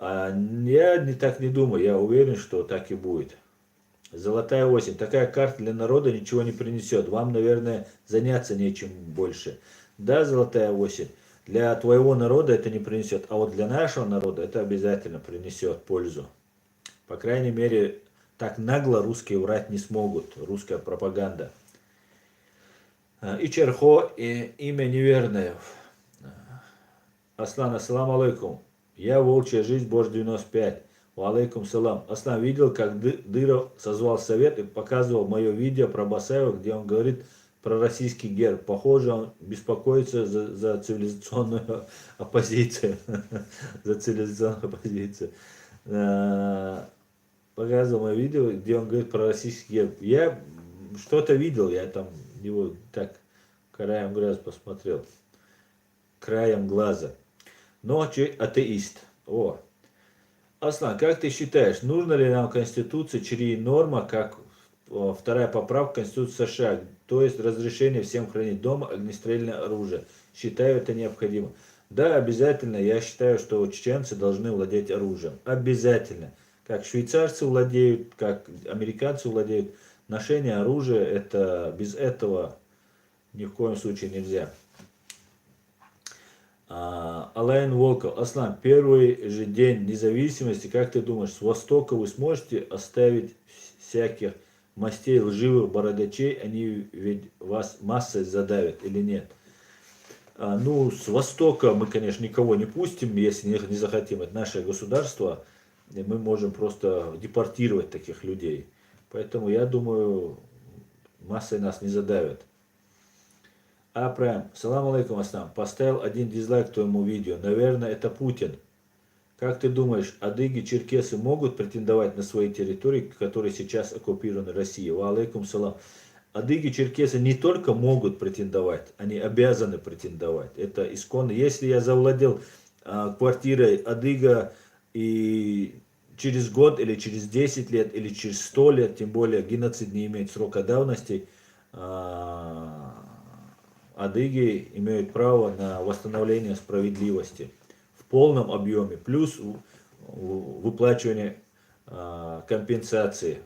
Я так не думаю, я уверен, что так и будет. Золотая осень. Такая карта для народа ничего не принесет. Вам, наверное, заняться нечем больше. Да, золотая осень. Для твоего народа это не принесет. А вот для нашего народа это обязательно принесет пользу. По крайней мере, так нагло русские врать не смогут. Русская пропаганда. И Черхо, и имя неверное. Аслан, ассаламу алейкум. Я волчья жизнь, Борж 95. Алейкум салам. Аслан, видел, как Дыров созвал совет и показывал мое видео про Басаева, где он говорит про российский герб. Похоже, он беспокоится за цивилизационную оппозицию. За цивилизационную оппозицию. Показывал мое видео, где он говорит про российский герб. Я что-то видел, я там его так краем глаза посмотрел. Краем глаза. Ночи атеист. О. Аслан, как ты считаешь, нужно ли нам Конституция через норма, как вторая поправка Конституции США, то есть разрешение всем хранить дома огнестрельное оружие? Считаю это необходимо. Да, обязательно. Я считаю, что чеченцы должны владеть оружием. Обязательно. Как швейцарцы владеют, как американцы владеют. Ношение оружия, это без этого ни в коем случае нельзя. Алайн Волков. Аслан, первый же день независимости, как ты думаешь, с Востока вы сможете оставить всяких мастей лживых бородачей, они ведь вас массой задавят или нет? Ну, с Востока мы, конечно, никого не пустим, если не захотим. Это наше государство, и мы можем просто депортировать таких людей. Поэтому я думаю, массой нас не задавят. Прайм, салам алейкум, Аслам. Поставил один дизлайк твоему видео. Наверное, это Путин. Как ты думаешь, адыги, черкесы могут претендовать на свои территории, которые сейчас оккупированы Россией? Ва алейкум салам. Адыги, черкесы не только могут претендовать, они обязаны претендовать. Это исконно. Если я завладел квартирой адыга и через год или через 10 лет или через 100 лет, тем более геноцид не имеет срока давности, адыги имеют право на восстановление справедливости в полном объеме, плюс выплачивание компенсации.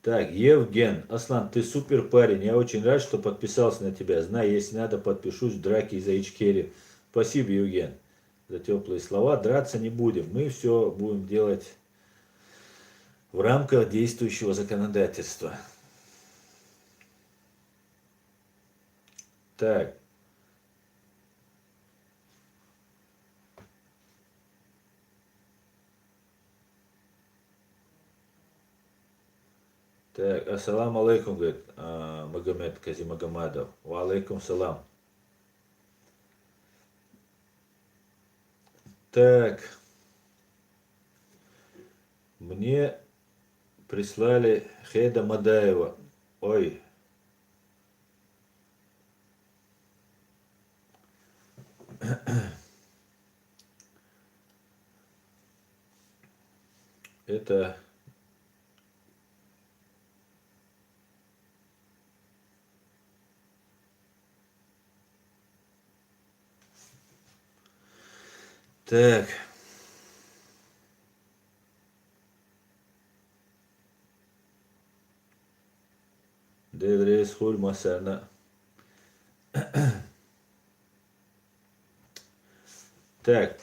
Так, Евген, Аслан, ты супер парень, я очень рад, что подписался на тебя. Знай, если надо, подпишусь в драке из-за Ичкери. Спасибо, Евген, за теплые слова. Драться не будем, мы все будем делать в рамках действующего законодательства. Так. Так, ассаламу алейкум, говорит Магомед Казимагомадов. Ва алейкум салам. Так, мне прислали Хеда Мадаева. Ой. Это... Так. Деврес Хуль Масана. Так.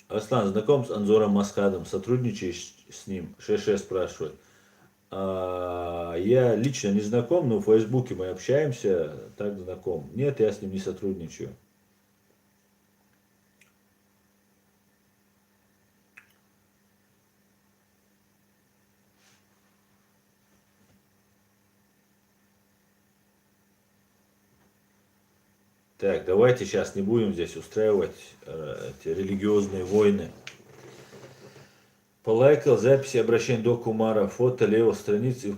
Аслан, знаком с Анзором Масхадом? Сотрудничаешь с ним? Шеше спрашивает. Я лично не знаком, но в Фейсбуке мы общаемся, так знаком. Нет, я с ним не сотрудничаю. Так, давайте сейчас не будем здесь устраивать эти религиозные войны. Полайкал записи обращения до Кумара, фото левой страницы,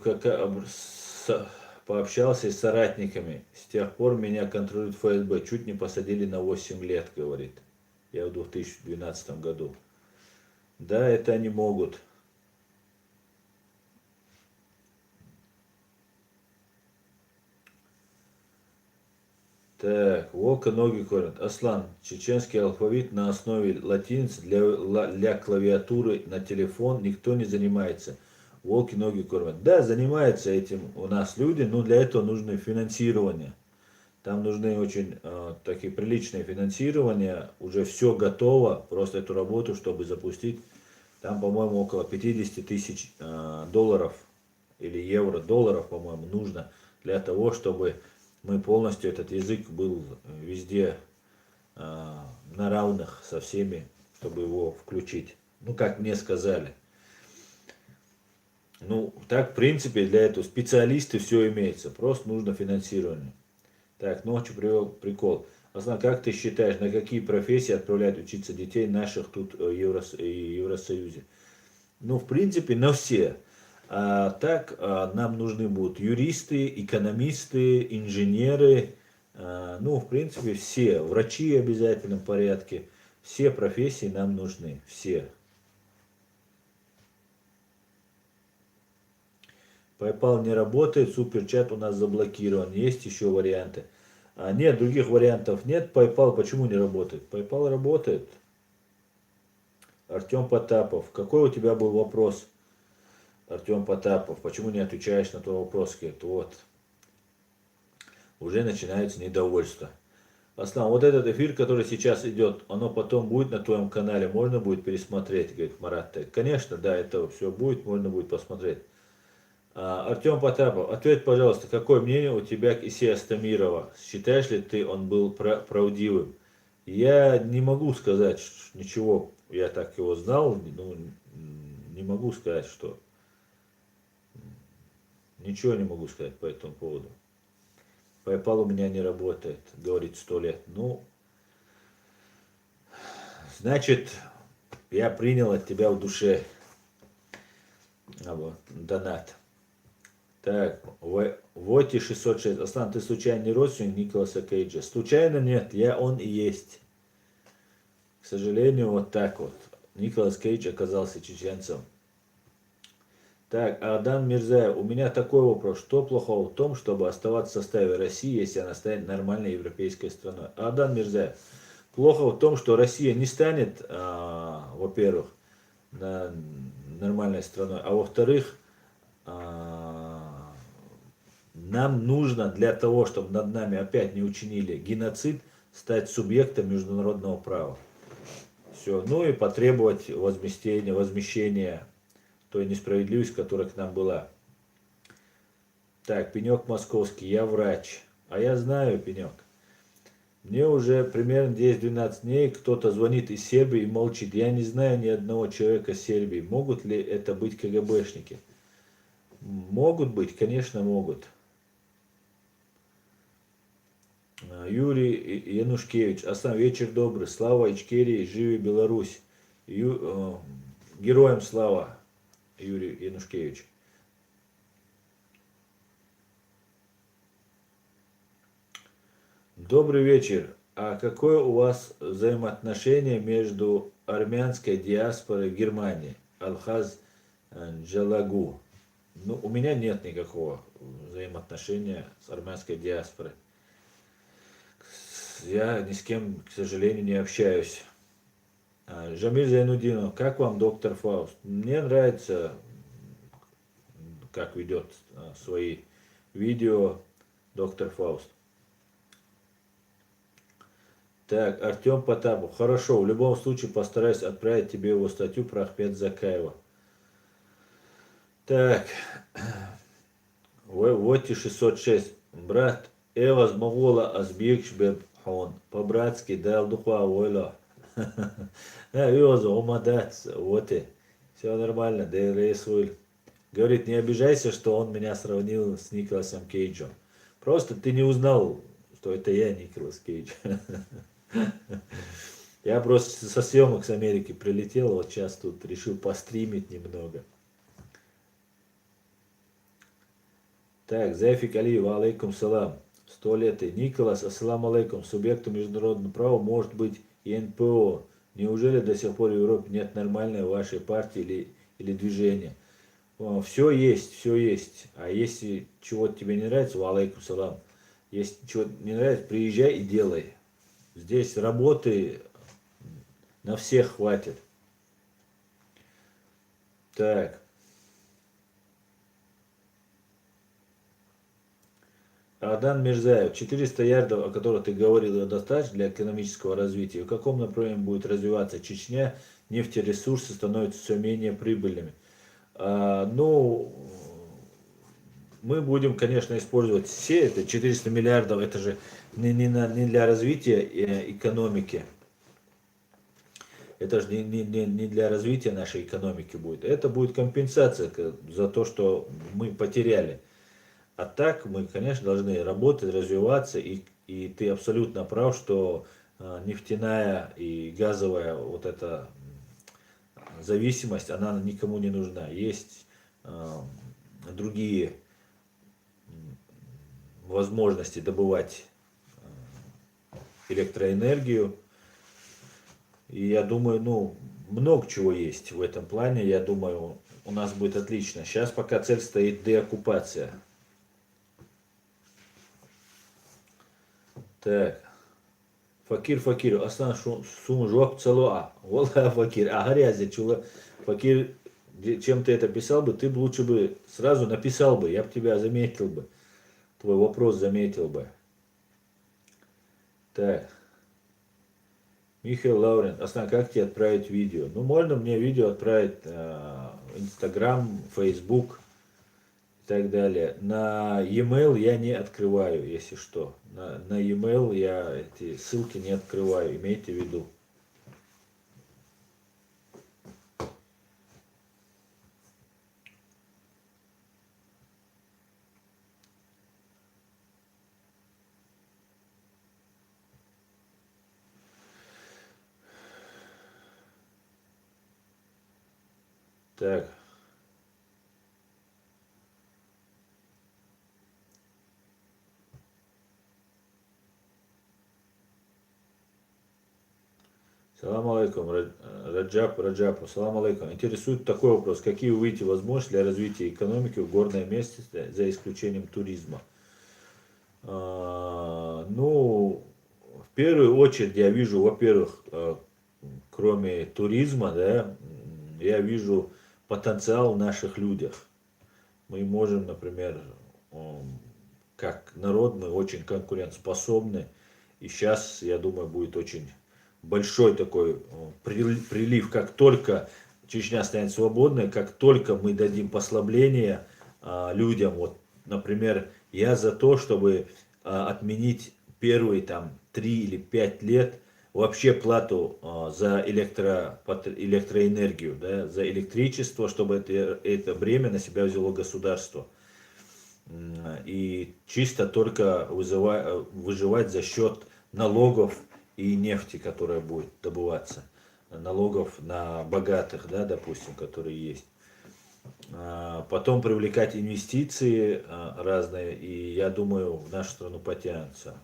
пообщался с соратниками. С тех пор меня контролирует ФСБ. Чуть не посадили на 8 лет, говорит. Я в 2012 году. Да, это они могут. Так, волка ноги кормят. Аслан, чеченский алфавит на основе латиницы для клавиатуры на телефон никто не занимается. Волки ноги кормят. Да, занимаются этим у нас люди, но для этого нужно финансирование. Там нужны очень такие приличные финансирования. Уже все готово, просто эту работу, чтобы запустить. Там, по-моему, около 50 тысяч долларов или евро, долларов, по-моему, нужно для того, чтобы мы полностью, этот язык был везде на равных со всеми, чтобы его включить. Ну, как мне сказали. Ну, так, в принципе, для этого специалисты все имеется. Просто нужно финансирование. Так, ночью привел прикол. Аслан, как ты считаешь, на какие профессии отправляют учиться детей наших тут в Евросоюзе? Ну, в принципе, на все. Так нам нужны будут юристы, экономисты, инженеры, ну, в принципе, все, врачи в обязательном порядке, все профессии нам нужны, все. PayPal не работает, суперчат у нас заблокирован, есть еще варианты. Нет, других вариантов нет, PayPal почему не работает? PayPal работает. Артем Потапов, какой у тебя был вопрос? Артем Потапов, почему не отвечаешь на тот вопрос? Говорит, вот, уже начинается недовольство. Аслан, вот этот эфир, который сейчас идет, оно потом будет на твоем канале, можно будет пересмотреть, говорит Марат. Конечно, да, это все будет, можно будет посмотреть. Артем Потапов, ответь, пожалуйста, какое мнение у тебя к Исе Астамирова? Считаешь ли ты, он был правдивым? Я не могу сказать ничего, я так его знал, ну, не могу сказать, что... Ничего не могу сказать по этому поводу. PayPal у меня не работает, говорит 100 лет. Ну, значит, я принял от тебя в душе донат. Так, Воти 606. Аслан, ты случайно не родственник Николаса Кейджа? Случайно нет, он и есть. К сожалению, вот так вот. Николас Кейдж оказался чеченцем. Так, Адан Мирзаев, у меня такой вопрос. Что плохого в том, чтобы оставаться в составе России, если она станет нормальной европейской страной? Адан Мирзаев, плохо в том, что Россия не станет, во-первых, нормальной страной, а во-вторых, нам нужно для того, чтобы над нами опять не учинили геноцид, стать субъектом международного права. Все. Ну и потребовать возмещения той несправедливости, которая к нам была. Так, Пенек Московский, я врач. А я знаю, Пенек. Мне уже примерно 10-12 дней кто-то звонит из Сербии и молчит. Я не знаю ни одного человека с Сербии. Могут ли это быть КГБшники? Могут быть, конечно, могут. Юрий Янушкевич. Аслан, вечер добрый. Слава Ичкерии, живи Беларусь. Героям слава, Юрий Янушкевич. Добрый вечер. А какое у вас взаимоотношение между армянской диаспорой в Германии? Алхаз Джалагу. Ну, у меня нет никакого взаимоотношения с армянской диаспорой. Я ни с кем, к сожалению, не общаюсь. Жамиль Зайнудинов, как вам доктор Фауст? Мне нравится, как ведет свои видео доктор Фауст. Так, Артем Потапов. Хорошо, в любом случае постараюсь отправить тебе его статью про Ахмед Закаева. Так, вот и 606. Брат Эваз Могола Азбекшбеб Хон. По-братски дал духа войла. Эваз Омадат. Вот и. Все нормально, да и рейсуэль. Говорит, не обижайся, что он меня сравнил с Николасом Кейджем. Просто ты не узнал, что это я, Николас Кейдж. Я просто со съемок с Америки прилетел, вот сейчас тут решил постримить немного. Так, Зайфик Алиев, алейкум салам. 100 лет. Николас, ассалам алейкум. Субъектом международного права может быть и НПО. Неужели до сих пор в Европе нет нормальной вашей партии или движения? Все есть, все есть. А если чего-то тебе не нравится, алейкум салам. Если чего-то не нравится, приезжай и делай. Здесь работы на всех хватит. Так. Адан Мирзаев, 400 ярдов, о которых ты говорил, достаточно для экономического развития. В каком направлении будет развиваться Чечня? Нефтересурсы становятся все менее прибыльными. Ну, мы будем, конечно, использовать все это 400 миллиардов, это же не для развития экономики. Это же не для развития нашей экономики будет. Это будет компенсация за то, что мы потеряли. А так мы, конечно, должны работать, развиваться, и ты абсолютно прав, что нефтяная и газовая вот эта зависимость, она никому не нужна. Есть другие возможности добывать электроэнергию. И я думаю, ну, много чего есть в этом плане. Я думаю, у нас будет отлично. Сейчас пока цель стоит деоккупация. Так. Факир, Аслан Сумжок Цалуа. Волга Факир. А грязи чула. Факир, чем ты это писал бы, ты бы лучше бы сразу написал бы. Я бы тебя заметил бы. Твой вопрос заметил бы. Так, Михаил Лаврин, Аслан, как тебе отправить видео? Ну, можно мне видео отправить в Инстаграм, Фейсбук и так далее. На e-mail я не открываю, если что. На e-mail я эти ссылки не открываю, имейте в виду. Так, салам алейкум, Раджаб, салам алейкум. Интересует такой вопрос. Какие вы видите возможности для развития экономики в горной местности за исключением туризма? Ну, в первую очередь я вижу, во-первых, кроме туризма, да, я вижу потенциал в наших людях. Мы можем, например, как народ, мы очень конкурентоспособны. И сейчас, я думаю, будет очень большой такой прилив, как только Чечня станет свободной, как только мы дадим послабление людям. Вот, например, я за то, чтобы отменить первые там 3 или 5 лет вообще плату за электроэнергию, да, за электричество, чтобы это бремя на себя взяло государство. И чисто только выживать за счет налогов и нефти, которая будет добываться. Налогов на богатых, да, допустим, которые есть. Потом привлекать инвестиции разные, и я думаю, в нашу страну потянутся.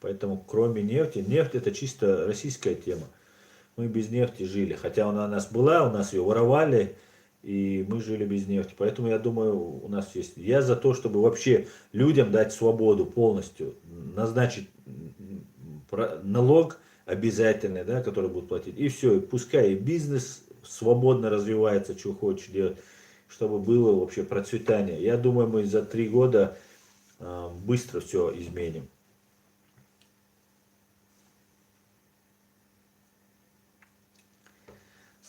Поэтому кроме нефти, нефть это чисто российская тема. Мы без нефти жили, хотя она у нас была, у нас ее воровали, и мы жили без нефти. Поэтому я думаю, у нас есть... Я за то, чтобы вообще людям дать свободу полностью, назначить налог обязательный, да, который будут платить. И все, и пускай и бизнес свободно развивается, что хочешь делать, чтобы было вообще процветание. Я думаю, мы за 3 года быстро все изменим.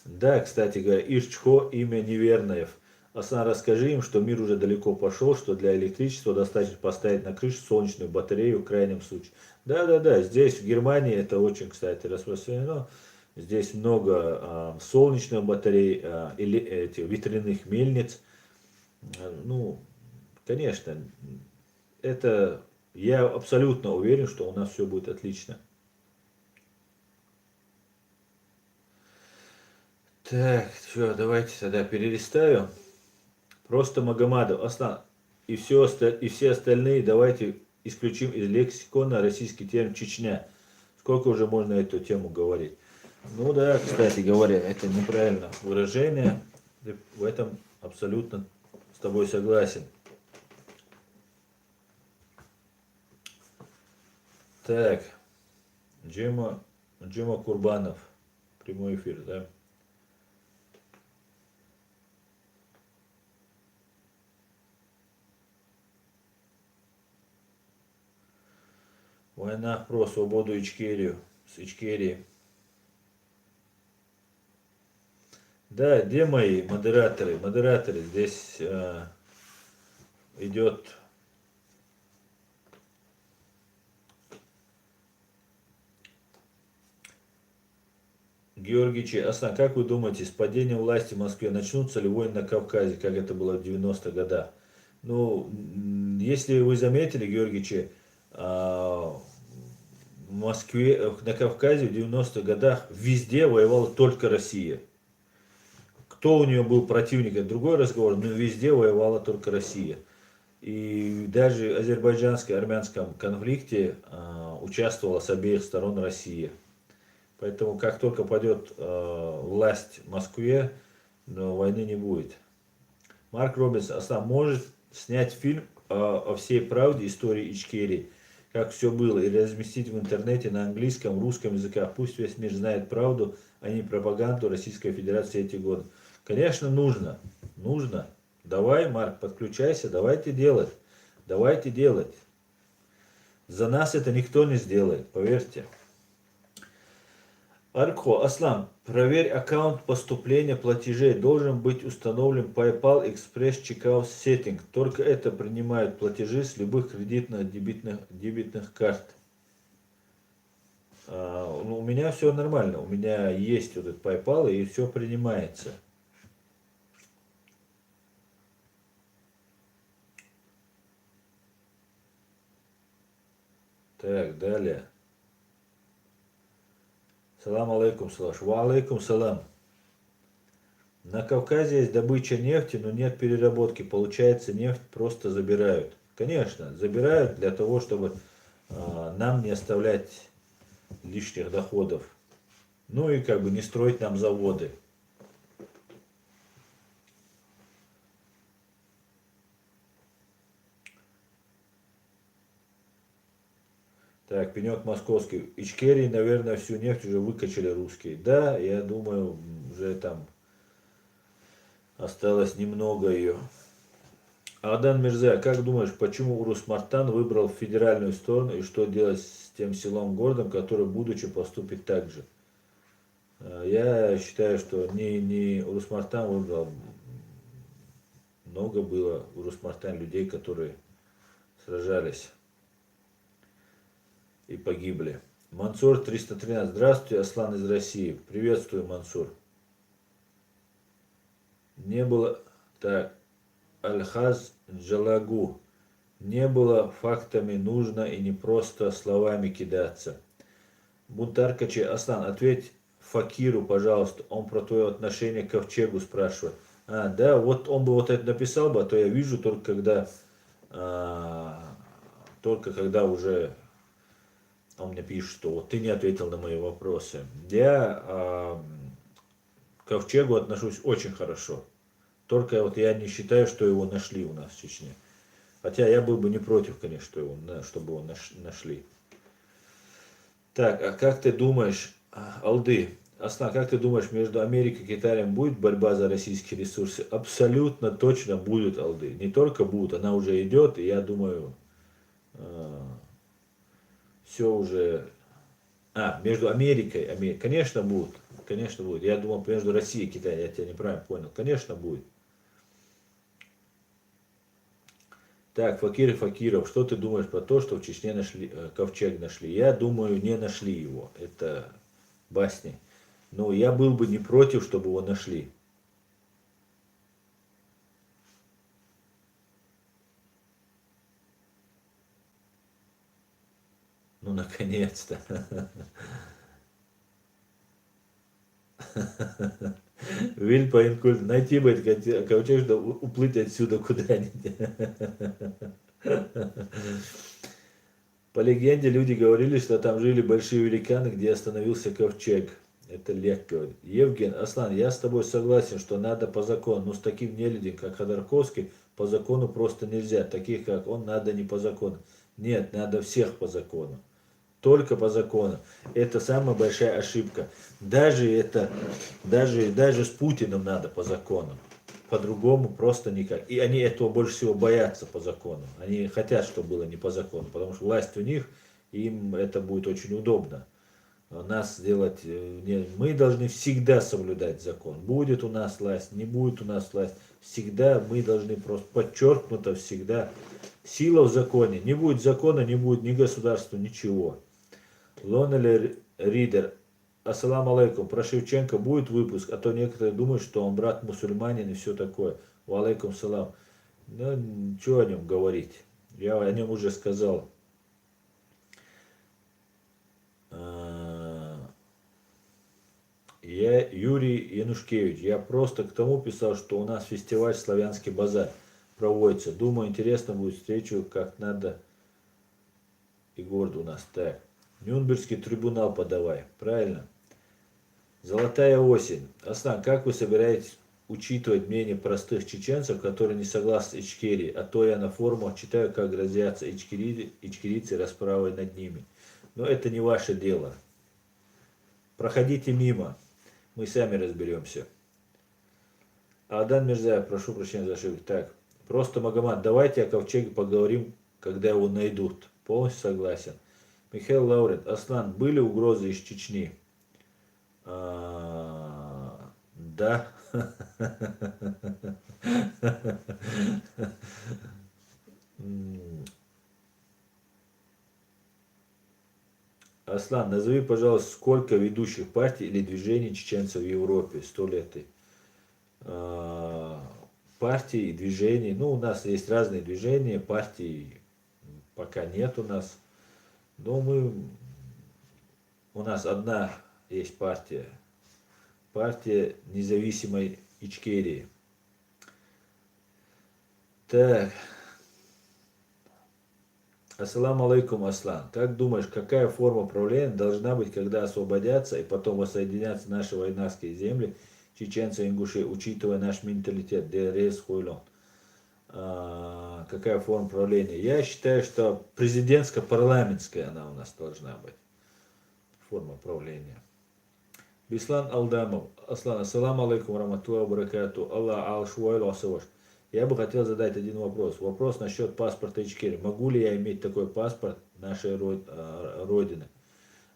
Да, кстати говоря, Ишчхо имя неверное. Асан, расскажи им, что мир уже далеко пошел, что для электричества достаточно поставить на крышу солнечную батарею в крайнем случае. Да, да, да, здесь в Германии это очень, кстати, распространено. Здесь много солнечных батарей, или этих ветряных мельниц. Ну, конечно, это я абсолютно уверен, что у нас все будет отлично. Так, все, давайте тогда перелистаю. Просто Магомадов, Аслан и все остальные давайте исключим из лексикона российский термин Чечня. Сколько уже можно эту тему говорить? Ну да, кстати говоря, это неправильное выражение. В этом абсолютно с тобой согласен. Так, Джима Курбанов. Прямой эфир, да? Война про свободу Ичкерию. С Ичкерии. Да, где мои модераторы? Модераторы, здесь идет Георгий Че. Аслан, как вы думаете, с падением власти в Москве начнутся ли войны на Кавказе, как это было в 90-х годах? Ну, если вы заметили, Георгий Че, в Москве, на Кавказе в 90-х годах везде воевала только Россия. Кто у нее был противник, это другой разговор, но везде воевала только Россия. И даже в азербайджанско-армянском конфликте участвовала с обеих сторон Россия. Поэтому как только пойдет власть в Москве, но войны не будет. Марк Робинсон сам может снять фильм о всей правде истории Ичкерии, как все было, и разместить в интернете на английском, русском языках. Пусть весь мир знает правду, а не пропаганду Российской Федерации эти годы. Конечно, нужно. Нужно. Давай, Марк, подключайся, давайте делать. Давайте делать. За нас это никто не сделает, поверьте. Арко, Аслан, проверь аккаунт поступления платежей. Должен быть установлен PayPal Express Checkout Setting. Только это принимают платежи с любых кредитных дебетных карт. Ну, у меня все нормально. У меня есть вот этот PayPal и все принимается. Так, далее. Салам алейкум, Салаш. Ва алейкум салам. На Кавказе есть добыча нефти, но нет переработки. Получается, нефть просто забирают. Конечно, забирают для того, чтобы нам не оставлять лишних доходов. Ну и как бы не строить нам заводы. Так, пенек московский. Ичкерии, наверное, всю нефть уже выкачали русские. Да, я думаю, уже там осталось немного ее. Адан Мирза, как думаешь, почему Урус-Мартан выбрал федеральную сторону и что делать с тем селом-городом, который, будучи, поступит так же? Я считаю, что не Урус-Мартан выбрал. Много было Урус-Мартан людей, которые сражались и погибли. Мансур 313. Здравствуйте, Аслан из России. Приветствую, Мансур. Не было... Так, Альхаз Джалагу. Не было фактами нужно и не просто словами кидаться. Бунтаркачи, Аслан, ответь Факиру, пожалуйста. Он про твое отношение к ковчегу спрашивает. Да, вот он бы вот это написал бы, а то я вижу только когда уже он мне пишет, что вот ты не ответил на мои вопросы. Я к ковчегу отношусь очень хорошо. Только вот я не считаю, что его нашли у нас в Чечне. Хотя я был бы не против, конечно, чтобы его нашли. Так, а как ты думаешь, Алды, Аслан, как ты думаешь, между Америкой и Китаем будет борьба за российские ресурсы? Абсолютно точно будет, Алды. Не только будет, она уже идет, и я думаю, все уже... между Америкой, конечно будет, конечно будет. Я думал, между Россией и Китаем, я тебя неправильно понял. Конечно будет. Так, Факир Факиров, что ты думаешь про то, что в Чечне ковчег нашли? Я думаю, не нашли его. Это басни. Но я был бы не против, чтобы его нашли. Ну, наконец-то. Вильпаинкульт. Найти бы этот ковчег, чтобы уплыть отсюда куда-нибудь. По легенде, люди говорили, что там жили большие великаны, где остановился ковчег. Это Лех говорит. Евген, Аслан, я с тобой согласен, что надо по закону, но с таким нелюдем, как Ходорковский, по закону просто нельзя. Таких, как он, надо не по закону. Нет, надо всех по закону. Только по закону. Это самая большая ошибка. Даже с Путиным надо по закону. По-другому просто никак. И они этого больше всего боятся по закону. Они хотят, чтобы было не по закону, потому что власть у них, им это будет очень удобно. Нас сделать, мы должны всегда соблюдать закон. Будет у нас власть, не будет у нас власть. Всегда мы должны просто подчеркнуто всегда. Сила в законе. Не будет закона, не будет ни государства, ничего. Лонель Ридер. Ассаламу алейкум. Про Шевченко будет выпуск, а то некоторые думают, что он брат мусульманин и все такое. Ва алейкум салам. Ну, что о нем говорить? Я о нем уже сказал. Я Юрий Янушкевич. Я просто к тому писал, что у нас фестиваль «Славянский базар» проводится. Думаю, интересно будет встречу, как надо. И город у нас так. Нюрнбергский трибунал подавай. Правильно? Золотая осень. Аслан, как вы собираетесь учитывать мнение простых чеченцев, которые не согласны с Ичкерией? А то я на форумах читаю, как грозятся ичкерийцы расправой над ними. Но это не ваше дело. Проходите мимо. Мы сами разберемся. Адан Мирзаев, прошу прощения за ошибку. Так, просто Магомад, давайте о ковчеге поговорим, когда его найдут. Полностью согласен. Михаил Лаурент. Аслан, были угрозы из Чечни? Да. Аслан, назови, пожалуйста, сколько ведущих партий или движений чеченцев в Европе? 100 лет. Партий, движений. Ну, у нас есть разные движения, партий пока нет у нас. Но у нас одна есть партия. Партия независимой Ичкерии. Так. Ассаламу алейкум, Аслан. Как думаешь, какая форма правления должна быть, когда освободятся и потом воссоединятся наши войнарские земли, чеченцы и ингуши, учитывая наш менталитет, ДРС, хуйлон? Какая форма правления? Я считаю, что президентско-парламентская она у нас должна быть. Форма правления. Бислан Алдамов. Аслан, ассаламу алейкум, раматуллаху баракату. Аллах ал-шуайл асаваш. Я бы хотел задать один вопрос. Вопрос насчет паспорта Ичкерии. Могу ли я иметь такой паспорт нашей родины?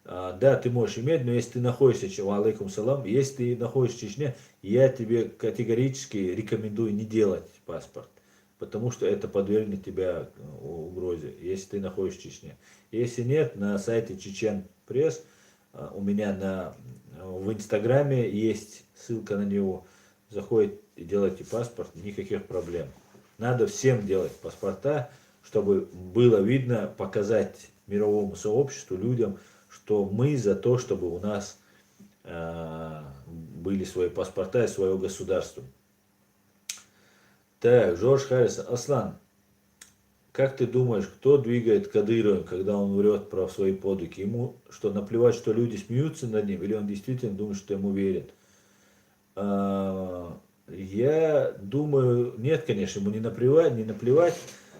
Да, ты можешь иметь, но если ты находишься, алейкум салам, если ты находишься в Чечне, я тебе категорически рекомендую не делать паспорт. Потому что это подвергнет тебя угрозе, если ты находишься в Чечне. Если нет, на сайте Чечен Пресс у меня в Инстаграме есть ссылка на него. Заходите и делайте паспорт, никаких проблем. Надо всем делать паспорта, чтобы было видно, показать мировому сообществу, людям, что мы за то, чтобы у нас были свои паспорта и свое государство. Так, Жорж Харрис. Аслан, как ты думаешь, кто двигает Кадыровым, когда он врет про свои подвиги? Ему что, наплевать, что люди смеются над ним, или он действительно думает, что ему верят? Я думаю, нет, конечно, ему не наплевать,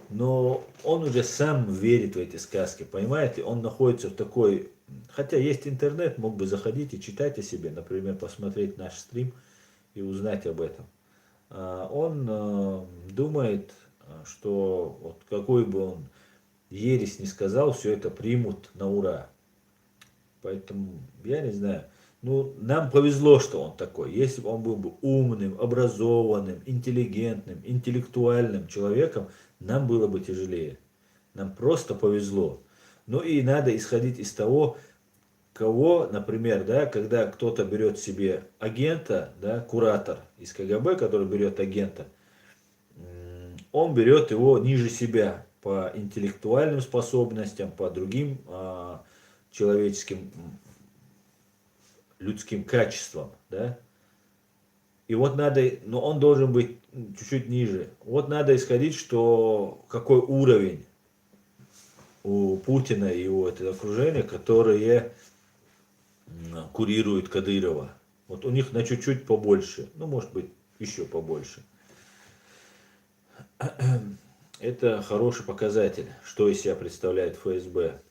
но он уже сам верит в эти сказки, понимаете? Он находится в такой... Хотя есть интернет, мог бы заходить и читать о себе, например, посмотреть наш стрим и узнать об этом. Он думает, что вот какой бы он ересь не сказал, все это примут на ура. Поэтому, я не знаю. Ну, нам повезло, что он такой. Если бы он был бы умным, образованным, интеллигентным, интеллектуальным человеком, нам было бы тяжелее. Нам просто повезло. Ну и надо исходить из того, кого, например, да, когда кто-то берет себе агента, да, куратор из КГБ, который берет агента, он берет его ниже себя по интеллектуальным способностям, по другим человеческим, людским качествам, да. И вот надо, но он должен быть чуть-чуть ниже. Вот надо исходить, что какой уровень у Путина и его это окружение, которое курирует Кадырова. Вот у них на чуть-чуть побольше, ну может быть еще побольше. Это хороший показатель, что из себя представляет ФСБ.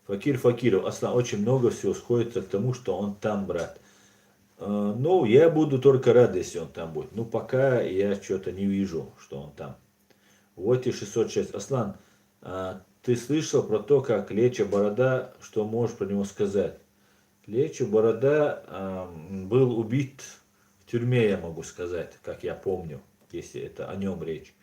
Факир Факиров. Аслан, очень много всего сходится к тому, что он там, брат. Ну, я буду только рад, если он там будет. Ну, пока я что-то не вижу, что он там. Вот и 606. Аслан, ты слышал про то, как Лечо Борода, что можешь про него сказать? Лечо Борода был убит в тюрьме, я могу сказать, как я помню, если это о нем речь.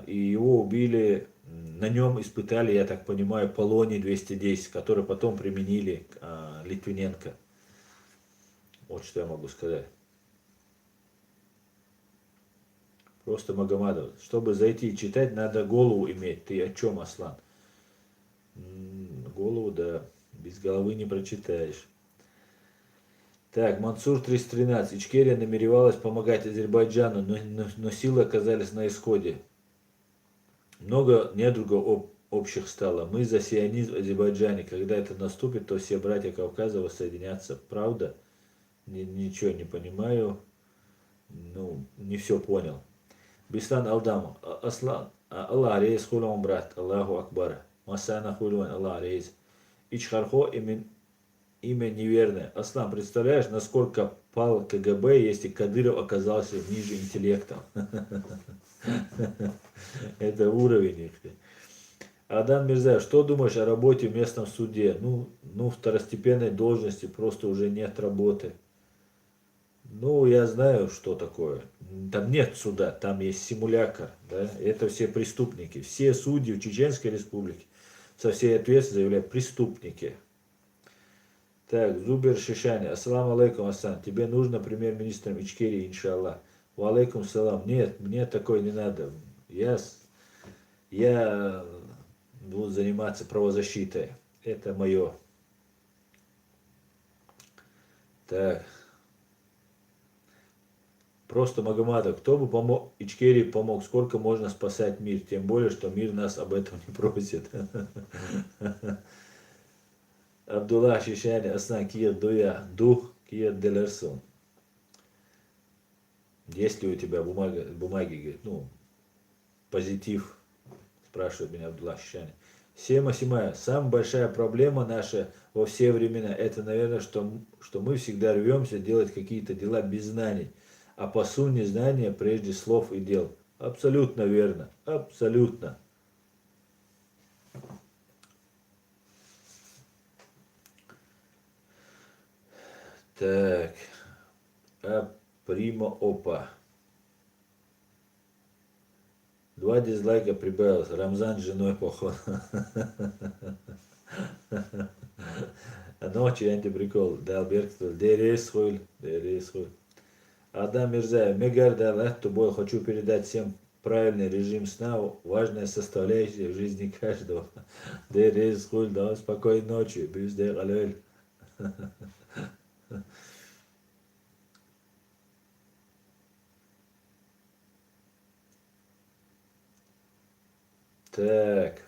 И его убили, на нем испытали, я так понимаю, полоний-210, который потом применили к Литвиненко. Вот что я могу сказать. Просто Магомадов. Чтобы зайти и читать, надо голову иметь. Ты о чем, Аслан? Голову, да. Без головы не прочитаешь. Так, Мансур 313. Ичкерия намеревалась помогать Азербайджану, но силы оказались на исходе. Много недругов общих стало. Мы за сионизм в Азербайджане. Когда это наступит, то все братья Кавказа воссоединятся. Правда? Ничего не понимаю. Ну, не все понял. Бислан Алдамов. Аслан. Аллах рейс хулон, брат. Аллаху Акбар. Масана хулон. Аллах рейс. Ичхархо имя неверное. Аслан, представляешь, насколько пал КГБ, если Кадыров оказался ниже интеллектом? Это уровень их. Адан Мирзаев, что думаешь о работе в местном суде? Ну, второстепенной должности просто уже нет работы. Ну, я знаю, что такое. Там нет суда, там есть симулятор. Да? Это все преступники. Все судьи в Чеченской Республике со всей ответственностью заявляют преступники. Так, Зубер Шишани. Ассаламу алейкум, Асан. Тебе нужно премьер-министром Ичкерии, иншаллах. Ва алейкум салам. Нет, мне такое не надо. Я буду заниматься правозащитой. Это мое. Так. Просто Магомадов, кто бы помог, Ичкерии помог, сколько можно спасать мир, тем более, что мир нас об этом не просит. Абдулла Шишани, Асан, Киет Дуя, Дух, Киет Делерсон. Есть ли у тебя бумаги, говорит, позитив, спрашивает меня Абдулла Шишани. Сема Симая, самая большая проблема наша во все времена, это, наверное, что мы всегда рвемся делать какие-то дела без знаний. А по сути знания прежде слов и дел. Абсолютно верно. Абсолютно. Так. Прима опа. 2 дизлайка прибавилось. Рамзан с женой поход. Ночью антиприкол. Далберг, дерес хуй. Адам Мирзаев, Мегарда, тобой хочу передать всем правильный режим сна, важная составляющая в жизни каждого. Дерез хуй, да, спокойной ночи. Бюздер алюэль. Так.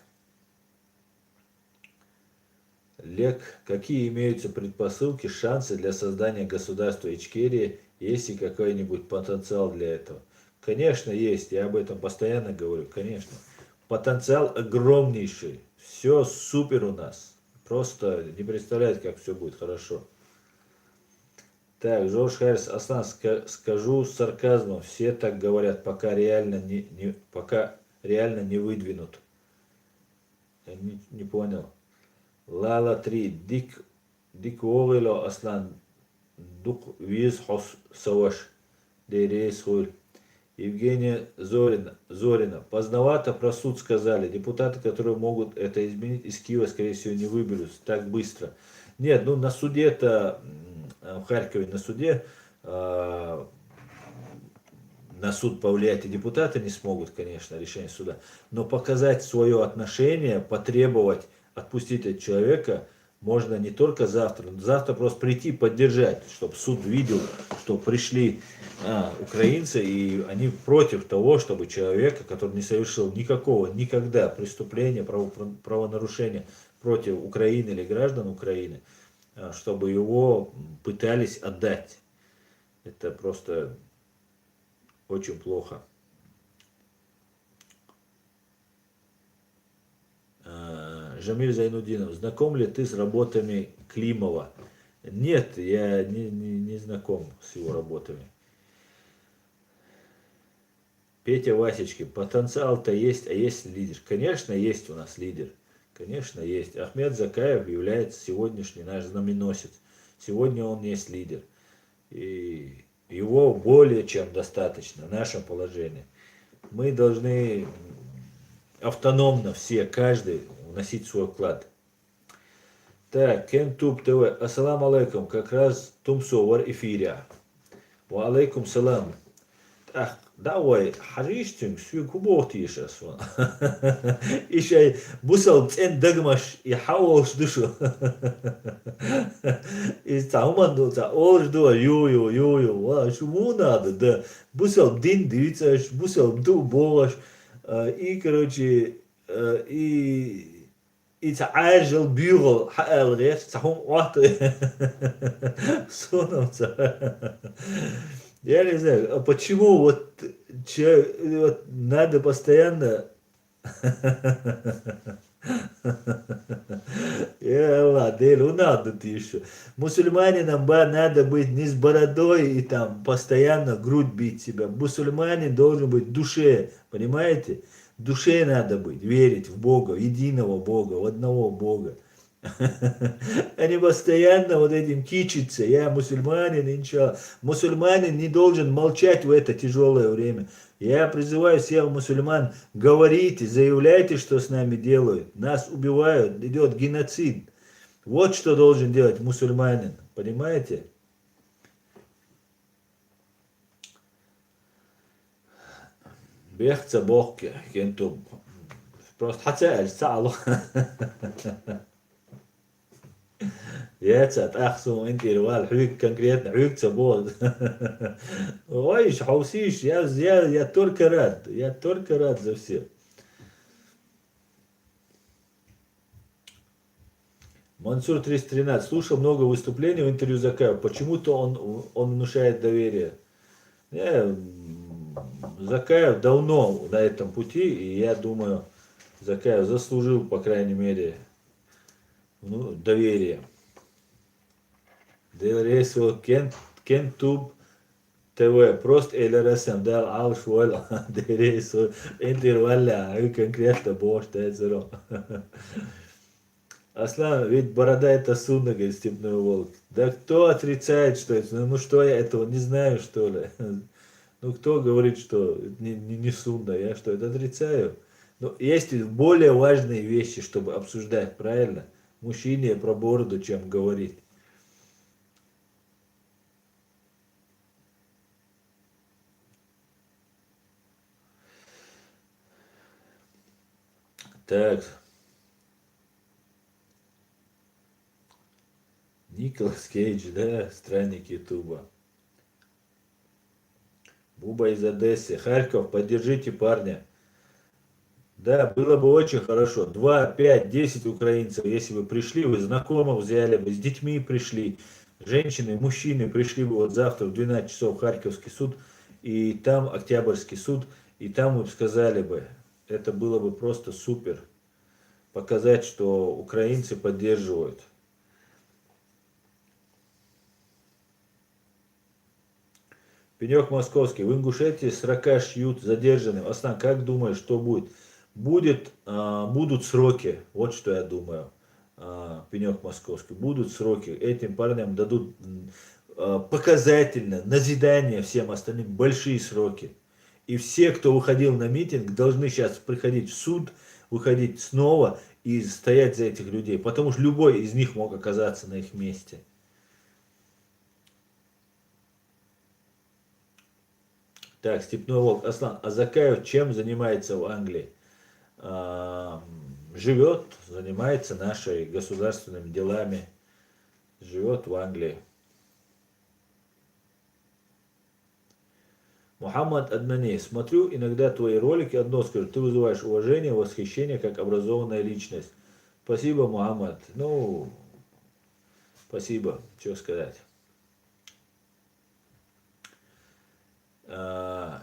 Лек, какие имеются предпосылки, шансы для создания государства Ичкерии, есть ли какой-нибудь потенциал для этого? Конечно, есть, я об этом постоянно говорю, конечно. Потенциал огромнейший, все супер у нас. Просто не представляете, как все будет хорошо. Так, Жорж Харрис, Аслан, скажу с сарказмом, все так говорят, пока реально не выдвинут. Я не понял. Лала 3. Дик Оғило Аслан. Дук Виз Хос Саваш. Дерейс Хуль. Евгения Зорина. Поздновато про суд сказали. Депутаты, которые могут это изменить, из Киева, скорее всего, не выберутся так быстро. Нет, на суде-то, в Харькове на суде, на суд повлиять и депутаты не смогут, конечно, решение суда. Но показать свое отношение, потребовать отпустить от человека можно не только завтра, но завтра просто прийти поддержать, чтобы суд видел, что пришли украинцы, и они против того, чтобы человека, который не совершил никакого, никогда преступления, правонарушения против Украины или граждан Украины, чтобы его пытались отдать. Это просто очень плохо. Жамиль Зайнудинов, знаком ли ты с работами Климова? Нет, я не знаком с его работами. Петя Васечки, потенциал-то есть, а есть лидер? Конечно, есть у нас лидер. Конечно, есть. Ахмед Закаев является сегодняшний наш знаменосец. Сегодня он есть лидер. И его более чем достаточно в нашем положении. Мы должны автономно все, каждый, вносить свой вклад. Так, Кентуб ТВ. Ассаламу алейкум. Как раз Тумсо в эфире. Ва алейкум салам. Ах, давай, хариштинг, сүй кубот ешас. Ишай, бусал цен дагмаш и хауаш душу. И тауманду, ож дуа, ва, шуму надо, да. Бусал дин дивицаш, бусал ду болаш. И, короче, и تعاجل بيغل حق الغير تحوم وقت сунуться. Я не знаю, почему вот надо постоянно, я Ладно, ну надо ты еще. Мусульманинам надо быть не с бородой и там постоянно грудь бить себя. Мусульманин должен быть в душе, понимаете? В душе надо быть, верить в Бога, в единого Бога, в одного Бога. Они постоянно вот этим кичатся. Я мусульманин, иншалла. Мусульманин не должен молчать в это тяжелое время. Я призываю всех мусульман, говорите, заявляйте, что с нами делают. Нас убивают, идет геноцид. Вот что должен делать мусульманин. Понимаете? بيخسى بوك كنتم просто حتسأل سأله يا تسأت أخسو انت روال حويك конкретно حويك تسبوز Ой, хаусиш, я только рад, я только рад за всех. Мансур 313. Слушал много выступлений в интервью Закаева. Почему-то он внушает доверие. Закаев давно на этом пути, и я думаю, Закаев заслужил, по крайней мере, доверие. Делрейсо Кентуб ТВ. Просто ЛРСМ дал алш войла. Делрейсо интервалля. И конкретно бош тайзеро. Аслан, ведь борода это сунна, говорит степной волк. Да кто отрицает, что это? Ну что, я этого не знаю, что ли? Ну кто говорит, что не сунна? Я что, это отрицаю? Но есть более важные вещи, чтобы обсуждать, правильно? Мужчине про бороду, чем говорить. Так. Николас Кейдж, да, странник Ютуба. Буба из Одессы. Харьков, поддержите парня. Да, было бы очень хорошо. 2, 5, 10 украинцев, если бы пришли, вы знакомых взяли бы, с детьми пришли, женщины, мужчины пришли бы вот завтра в 12 часов в Харьковский суд, и там Октябрьский суд, и там мы бы сказали бы, это было бы просто супер, показать, что украинцы поддерживают. Пенек московский. В Ингушетии 40 шьют задержанным. Аслан, как думаешь, что будет? Будут сроки. Вот что я думаю. Пенек московский. Будут сроки. Этим парням дадут показательно, назидание всем остальным большие сроки. И все, кто выходил на митинг, должны сейчас приходить в суд, выходить снова и стоять за этих людей. Потому что любой из них мог оказаться на их месте. Так, Степной Волк. Аслан, а Закаев чем занимается в Англии? Живет, занимается нашими государственными делами. Живет в Англии. Мухаммад Аднани. Смотрю иногда твои ролики, одно скажу, ты вызываешь уважение, восхищение, как образованная личность. Спасибо, Мухаммад. Ну, спасибо, что сказать.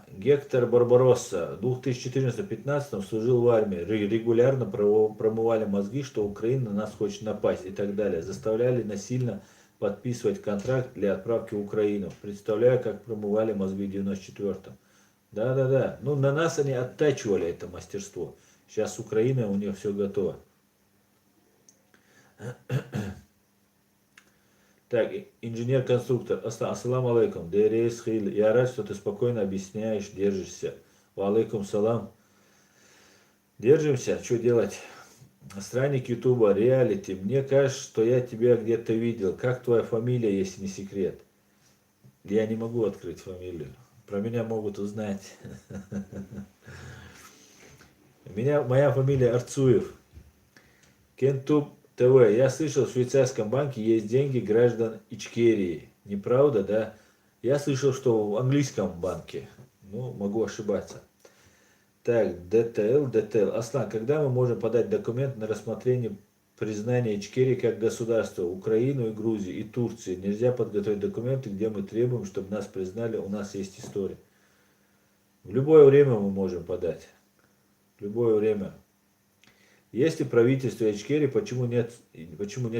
Гектор Барбаросса в 2014-2015 служил в армии, регулярно промывали мозги, что Украина на нас хочет напасть и так далее. Заставляли насильно подписывать контракт для отправки в Украину. Представляю, как промывали мозги в 94-м. Да. Ну, на нас они оттачивали это мастерство. Сейчас Украина, у нее все готово. Так, инженер-конструктор. Ассаламу алейкум. Дерейс Хил. Я рад, что ты спокойно объясняешь, держишься. Ва алейкум салам. Держимся. Что делать? Странник Ютуба, реалити. Мне кажется, что я тебя где-то видел. Как твоя фамилия, если не секрет? Я не могу открыть фамилию. Про меня могут узнать. Моя фамилия Арцуев. Кентуб ТВ. Я слышал, в швейцарском банке есть деньги граждан Ичкерии. Неправда, да? Я слышал, что в английском банке. Ну, могу ошибаться. Так, ДТЛ. Аслан, когда мы можем подать документ на рассмотрение признания Ичкерии как государства, Украину и Грузию и Турции? Нельзя подготовить документы, где мы требуем, чтобы нас признали, у нас есть история. В любое время мы можем подать. В любое время. Если правительство Ичкерии, почему нет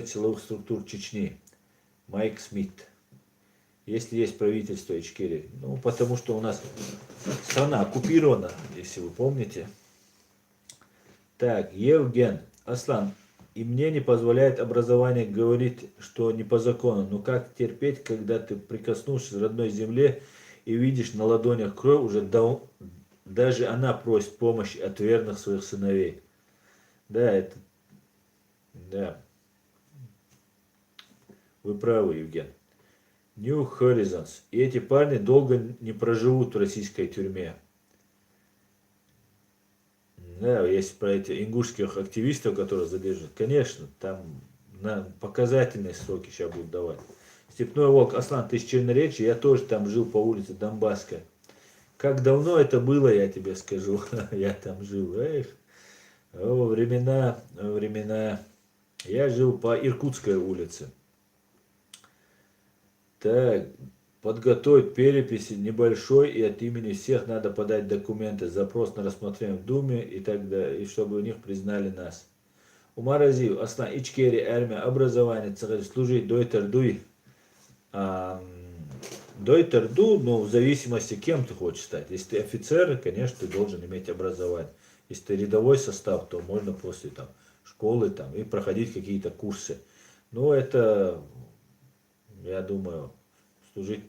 силовых структур Чечни? Майк Смит. Если есть правительство Ичкерии. Ну, потому что у нас страна оккупирована, если вы помните. Так, Евген. Аслан, и мне не позволяет образование говорить, что не по закону. Но как терпеть, когда ты прикоснувшись к родной земле и видишь на ладонях кровь, даже она просит помощи от верных своих сыновей. Да, да, вы правы, Евген. New Horizons. И эти парни долго не проживут в российской тюрьме. Да, есть про эти ингушских активистов, которые задерживают. Конечно, там на показательные сроки сейчас будут давать. Степной волк, Аслан, ты с Черноречья, я тоже там жил по улице Донбасской. Как давно это было, я тебе скажу. Я там жил. Эх, времена. Я жил по Иркутской улице. Так, подготовить переписи небольшой, и от имени всех надо подать документы, запрос на рассмотрение в Думе и так далее, и чтобы у них признали нас. Умар Азиев, Аслан, Ичкерия, армия, образование, служить, дойтердуй. Дойтерду, ну, в зависимости, кем ты хочешь стать. Если ты офицер, конечно, ты должен иметь образование. Если ты рядовой состав, то можно после там, школы там, и проходить какие-то курсы. Но это, я думаю, служить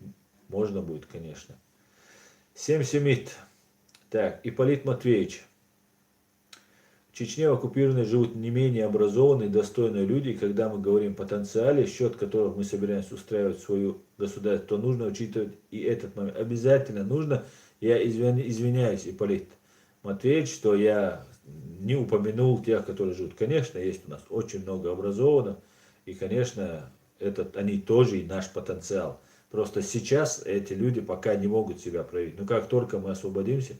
можно будет, конечно. Семит. Так, Ипполит Матвеевич. В Чечне в оккупированной живут не менее образованные, достойные люди, и когда мы говорим о потенциале, счет которых мы собираемся устраивать свою государство, то нужно учитывать и этот момент. Обязательно нужно, я извиняюсь, Ипполит Матвеевич, что я не упомянул тех, которые живут. Конечно, есть у нас очень много образованных, и, конечно, они тоже и наш потенциал. Просто сейчас эти люди пока не могут себя проявить. Но как только мы освободимся,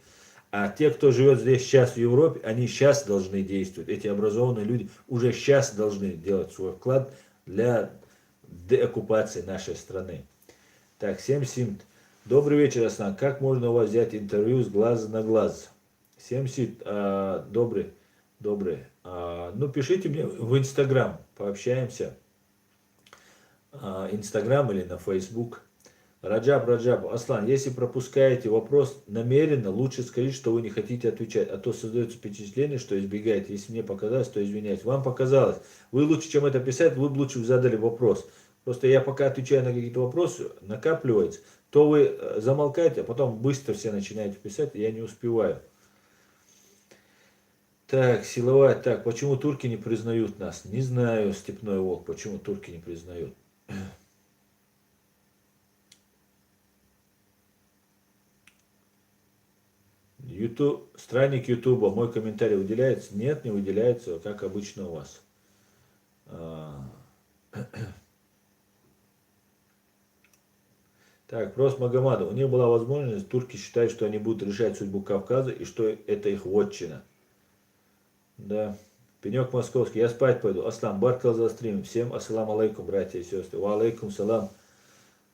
а те, кто живет здесь сейчас в Европе, они сейчас должны действовать. Эти образованные люди уже сейчас должны делать свой вклад для деоккупации нашей страны. Так, 7 Добрый вечер, Аслан. Как можно у вас взять интервью с глаза на глаз? 7 добрый. Ну, пишите мне в Инстаграм, пообщаемся. Инстаграм или на Фейсбук. Раджаб, Аслан, если пропускаете вопрос намеренно, лучше скажите, что вы не хотите отвечать, а то создается впечатление, что избегаете. Если мне показалось, то извиняюсь. Вам показалось. Вы лучше, чем это писать, вы бы лучше задали вопрос. Просто я пока отвечаю на какие-то вопросы, накапливается, то вы замолкаете, а потом быстро все начинаете писать, и я не успеваю. Так, силовая, так, почему турки не признают нас? Не знаю, Степной волк, почему турки не признают. Странник Ютуба, мой комментарий выделяется? Нет, не выделяется, как обычно у вас. Так, просто Магомадов. У них была возможность, турки считают, что они будут решать судьбу Кавказа и что это их вотчина. Да. Пенек московский. Я спать пойду. Аслам, баркал за стрим. Всем ассалам алейкум, братья и сестры. Ва алейкум салам.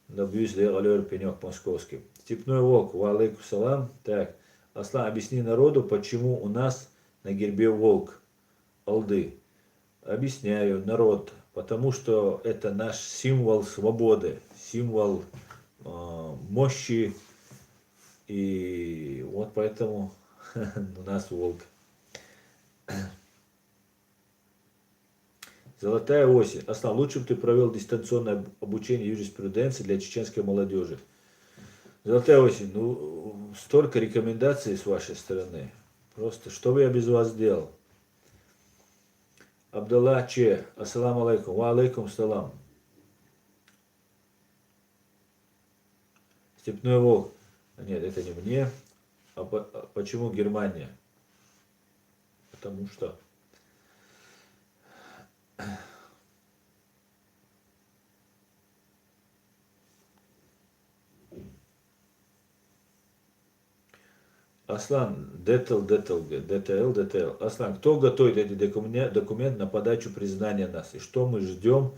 Добьюсь лер пенек московский. Степной волк. Ва алейкум салам. Так. Аслан, объясни народу, почему у нас на гербе волк. Алды. Объясняю, народ. Потому что это наш символ свободы. Символ мощи. И вот поэтому у нас волк. Золотая осень. Аслан, лучше бы ты провел дистанционное обучение юриспруденции для чеченской молодежи. Золотая осень, ну, столько рекомендаций с вашей стороны. Просто, что бы я без вас сделал? Абдалла Че, ассаламу алейкум, ва алейкум салам. Степной волк. Нет, это не мне. Почему Германия? Потому что Аслан, ДТЛ. Аслан, кто готовит эти документы на подачу признания нас? И что мы ждем?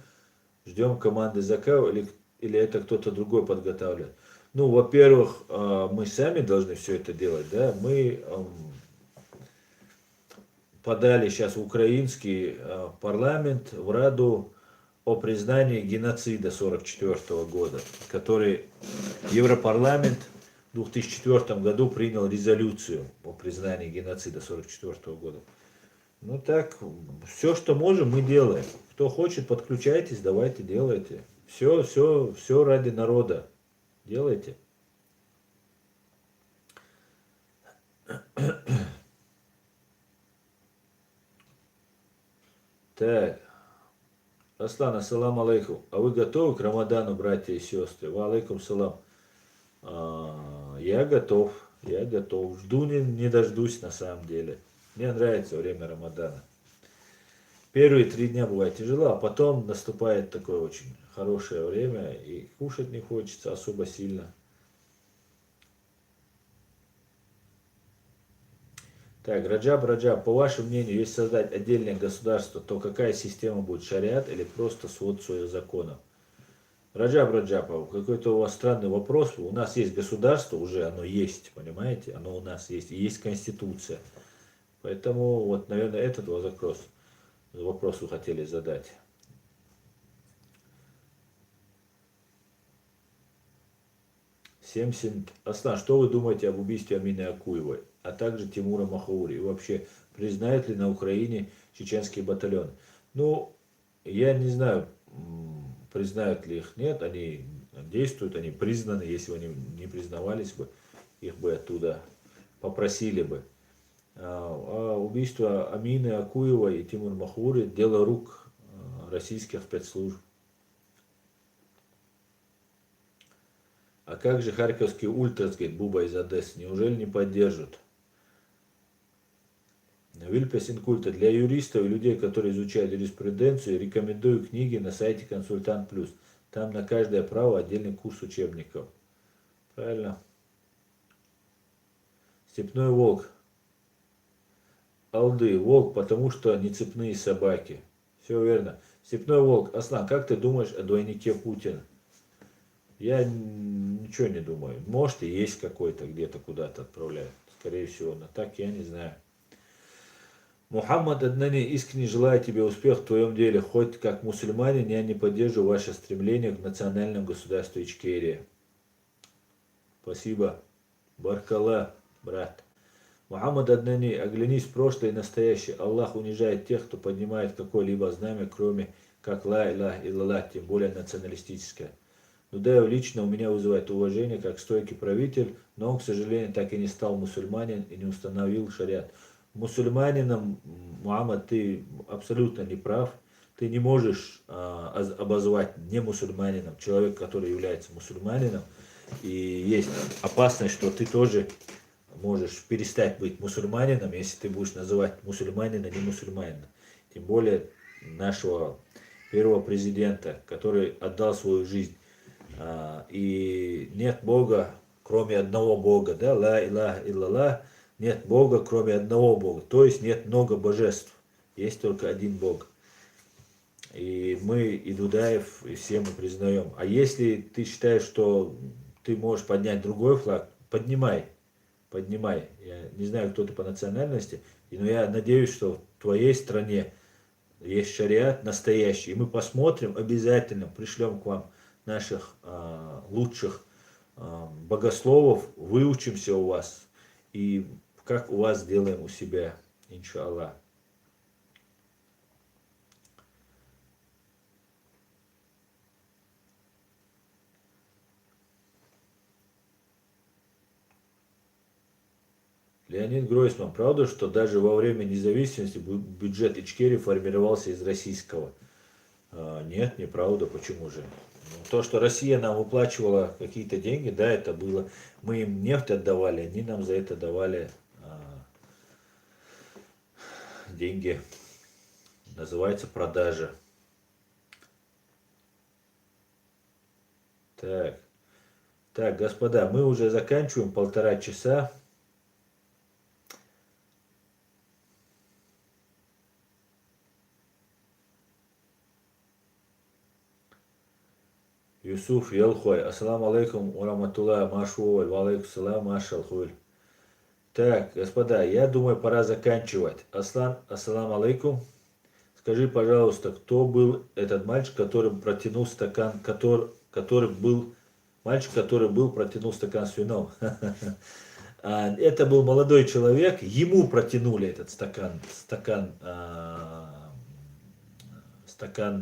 Ждем команды Закава или это кто-то другой подготавливает? Ну, во-первых, мы сами должны все это делать, да? Мы подали сейчас в украинский парламент в Раду о признании геноцида 1944 года, который Европарламент в 2004 году принял резолюцию о признании геноцида 1944 года. Ну так, все, что можем, мы делаем. Кто хочет, подключайтесь, давайте, делайте. Все ради народа. Делайте. Так, Аслан, ассаламу алейкум. А вы готовы к Рамадану, братья и сестры? Ва алейкум салам. Я готов, я готов. Жду, не дождусь на самом деле. Мне нравится время Рамадана. Первые 3 дня бывает тяжело, а потом наступает такое очень хорошее время, и кушать не хочется особо сильно. Так, Раджаб, по вашему мнению, если создать отдельное государство, то какая система будет, шариат или просто свод своих законов? Раджаб, какой-то у вас странный вопрос. У нас есть государство, уже оно есть, понимаете? Оно у нас есть, и есть конституция. Поэтому, вот, наверное, этот вопрос вы хотели задать. 70. Аслан, что вы думаете об убийстве Амины Акуевой, а также Тимура Махаури? И вообще, признают ли на Украине чеченские батальоны? Ну, я не знаю, признают ли их, нет, они действуют, они признаны, если бы они не признавались бы, их бы оттуда попросили бы. А убийство Амины Акуевой и Тимура Махаури – дело рук российских спецслужб. А как же харьковский ультрас, говорит Буба из Одессы, неужели не поддержат? Вильпес Инкульта. Для юристов и людей, которые изучают юриспруденцию, рекомендую книги на сайте Консультант Плюс. Там на каждое право отдельный курс учебников. Правильно. Степной волк. Алды. Волк, потому что не цепные собаки. Все верно. Степной волк. Аслан, как ты думаешь о двойнике Путина? Я ничего не думаю. Может и есть какой-то, где-то куда-то отправляют. Скорее всего, но так я не знаю. Мухаммад Аднани, искренне желаю тебе успеха в твоем деле. Хоть как мусульманин я не поддерживаю ваше стремление к национальному государству Ичкерия. Спасибо. Баркалла, брат. Мухаммад Аднани, оглянись в прошлое и настоящее. Аллах унижает тех, кто поднимает какое-либо знамя, кроме как ла илах иллаллах, тем более националистическое. Дудаев лично у меня вызывает уважение как стойкий правитель, но он, к сожалению, так и не стал мусульманин и не установил шариат. Мусульманином, Мухаммад, ты абсолютно не прав. Ты не можешь обозвать не мусульманином человека, который является мусульманином. И есть опасность, что ты тоже можешь перестать быть мусульманином, если ты будешь называть мусульманина не мусульманина. Тем более нашего первого президента, который отдал свою жизнь. И нет Бога, кроме одного Бога, да, ла илаха иллаллах, нет Бога, кроме одного Бога, то есть нет много божеств, есть только один Бог. И мы, и Дудаев, и все мы признаем. А если ты считаешь, что ты можешь поднять другой флаг, поднимай, поднимай. Я не знаю, кто ты по национальности, но я надеюсь, что в твоей стране есть шариат настоящий. И мы посмотрим, обязательно пришлем к вам наших лучших богословов, выучимся у вас и как у вас сделаем у себя, иншаллах. Леонид Гройсман, правда, что даже во время независимости бюджет Ичкерии формировался из российского? Нет, неправда, почему же? То, что Россия нам выплачивала какие-то деньги, да, это было. Мы им нефть отдавали, они нам за это давали деньги. Называется продажа. Так, так, господа, мы уже заканчиваем 1,5 часа. Юсуф Ялхой. Ассаламу алейкум, ураматуллах, машуаль, ва алейкум салам, машалхуль. Так, господа, я думаю, пора заканчивать. Аслан, ассалам алейкум. Скажи, пожалуйста, кто был этот мальчик, который протянул стакан, который был мальчик, который был протянул стакан с вином? Это был молодой человек, ему протянули этот стакан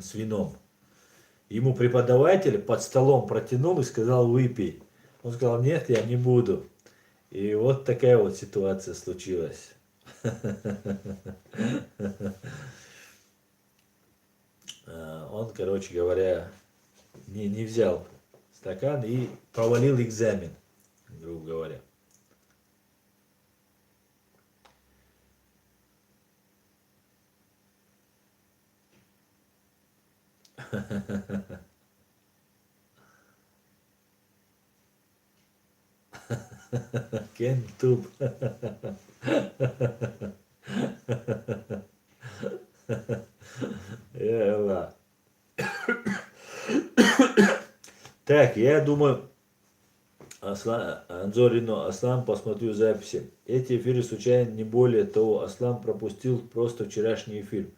с вином. Ему преподаватель под столом протянул и сказал: выпей. Он сказал: нет, я не буду. И вот такая вот ситуация случилась. Он, короче говоря, не взял стакан и провалил экзамен, грубо говоря. Кентуп. Так, я думаю, Анзорину, Аслан, посмотрю записи. Эти эфиры случайно, не более того. Аслан пропустил просто вчерашний эфир.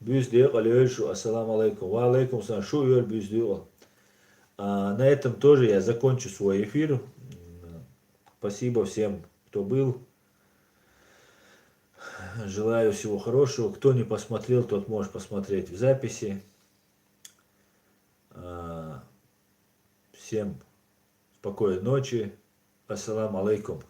Бюздеq алейшу, ассаламу алейкум. Ва алейкум салам. Шу йор бюздеq. На этом тоже я закончу свой эфир. Спасибо всем, кто был. Желаю всего хорошего. Кто не посмотрел, тот может посмотреть в записи. Всем спокойной ночи. Ассаламу алейкум.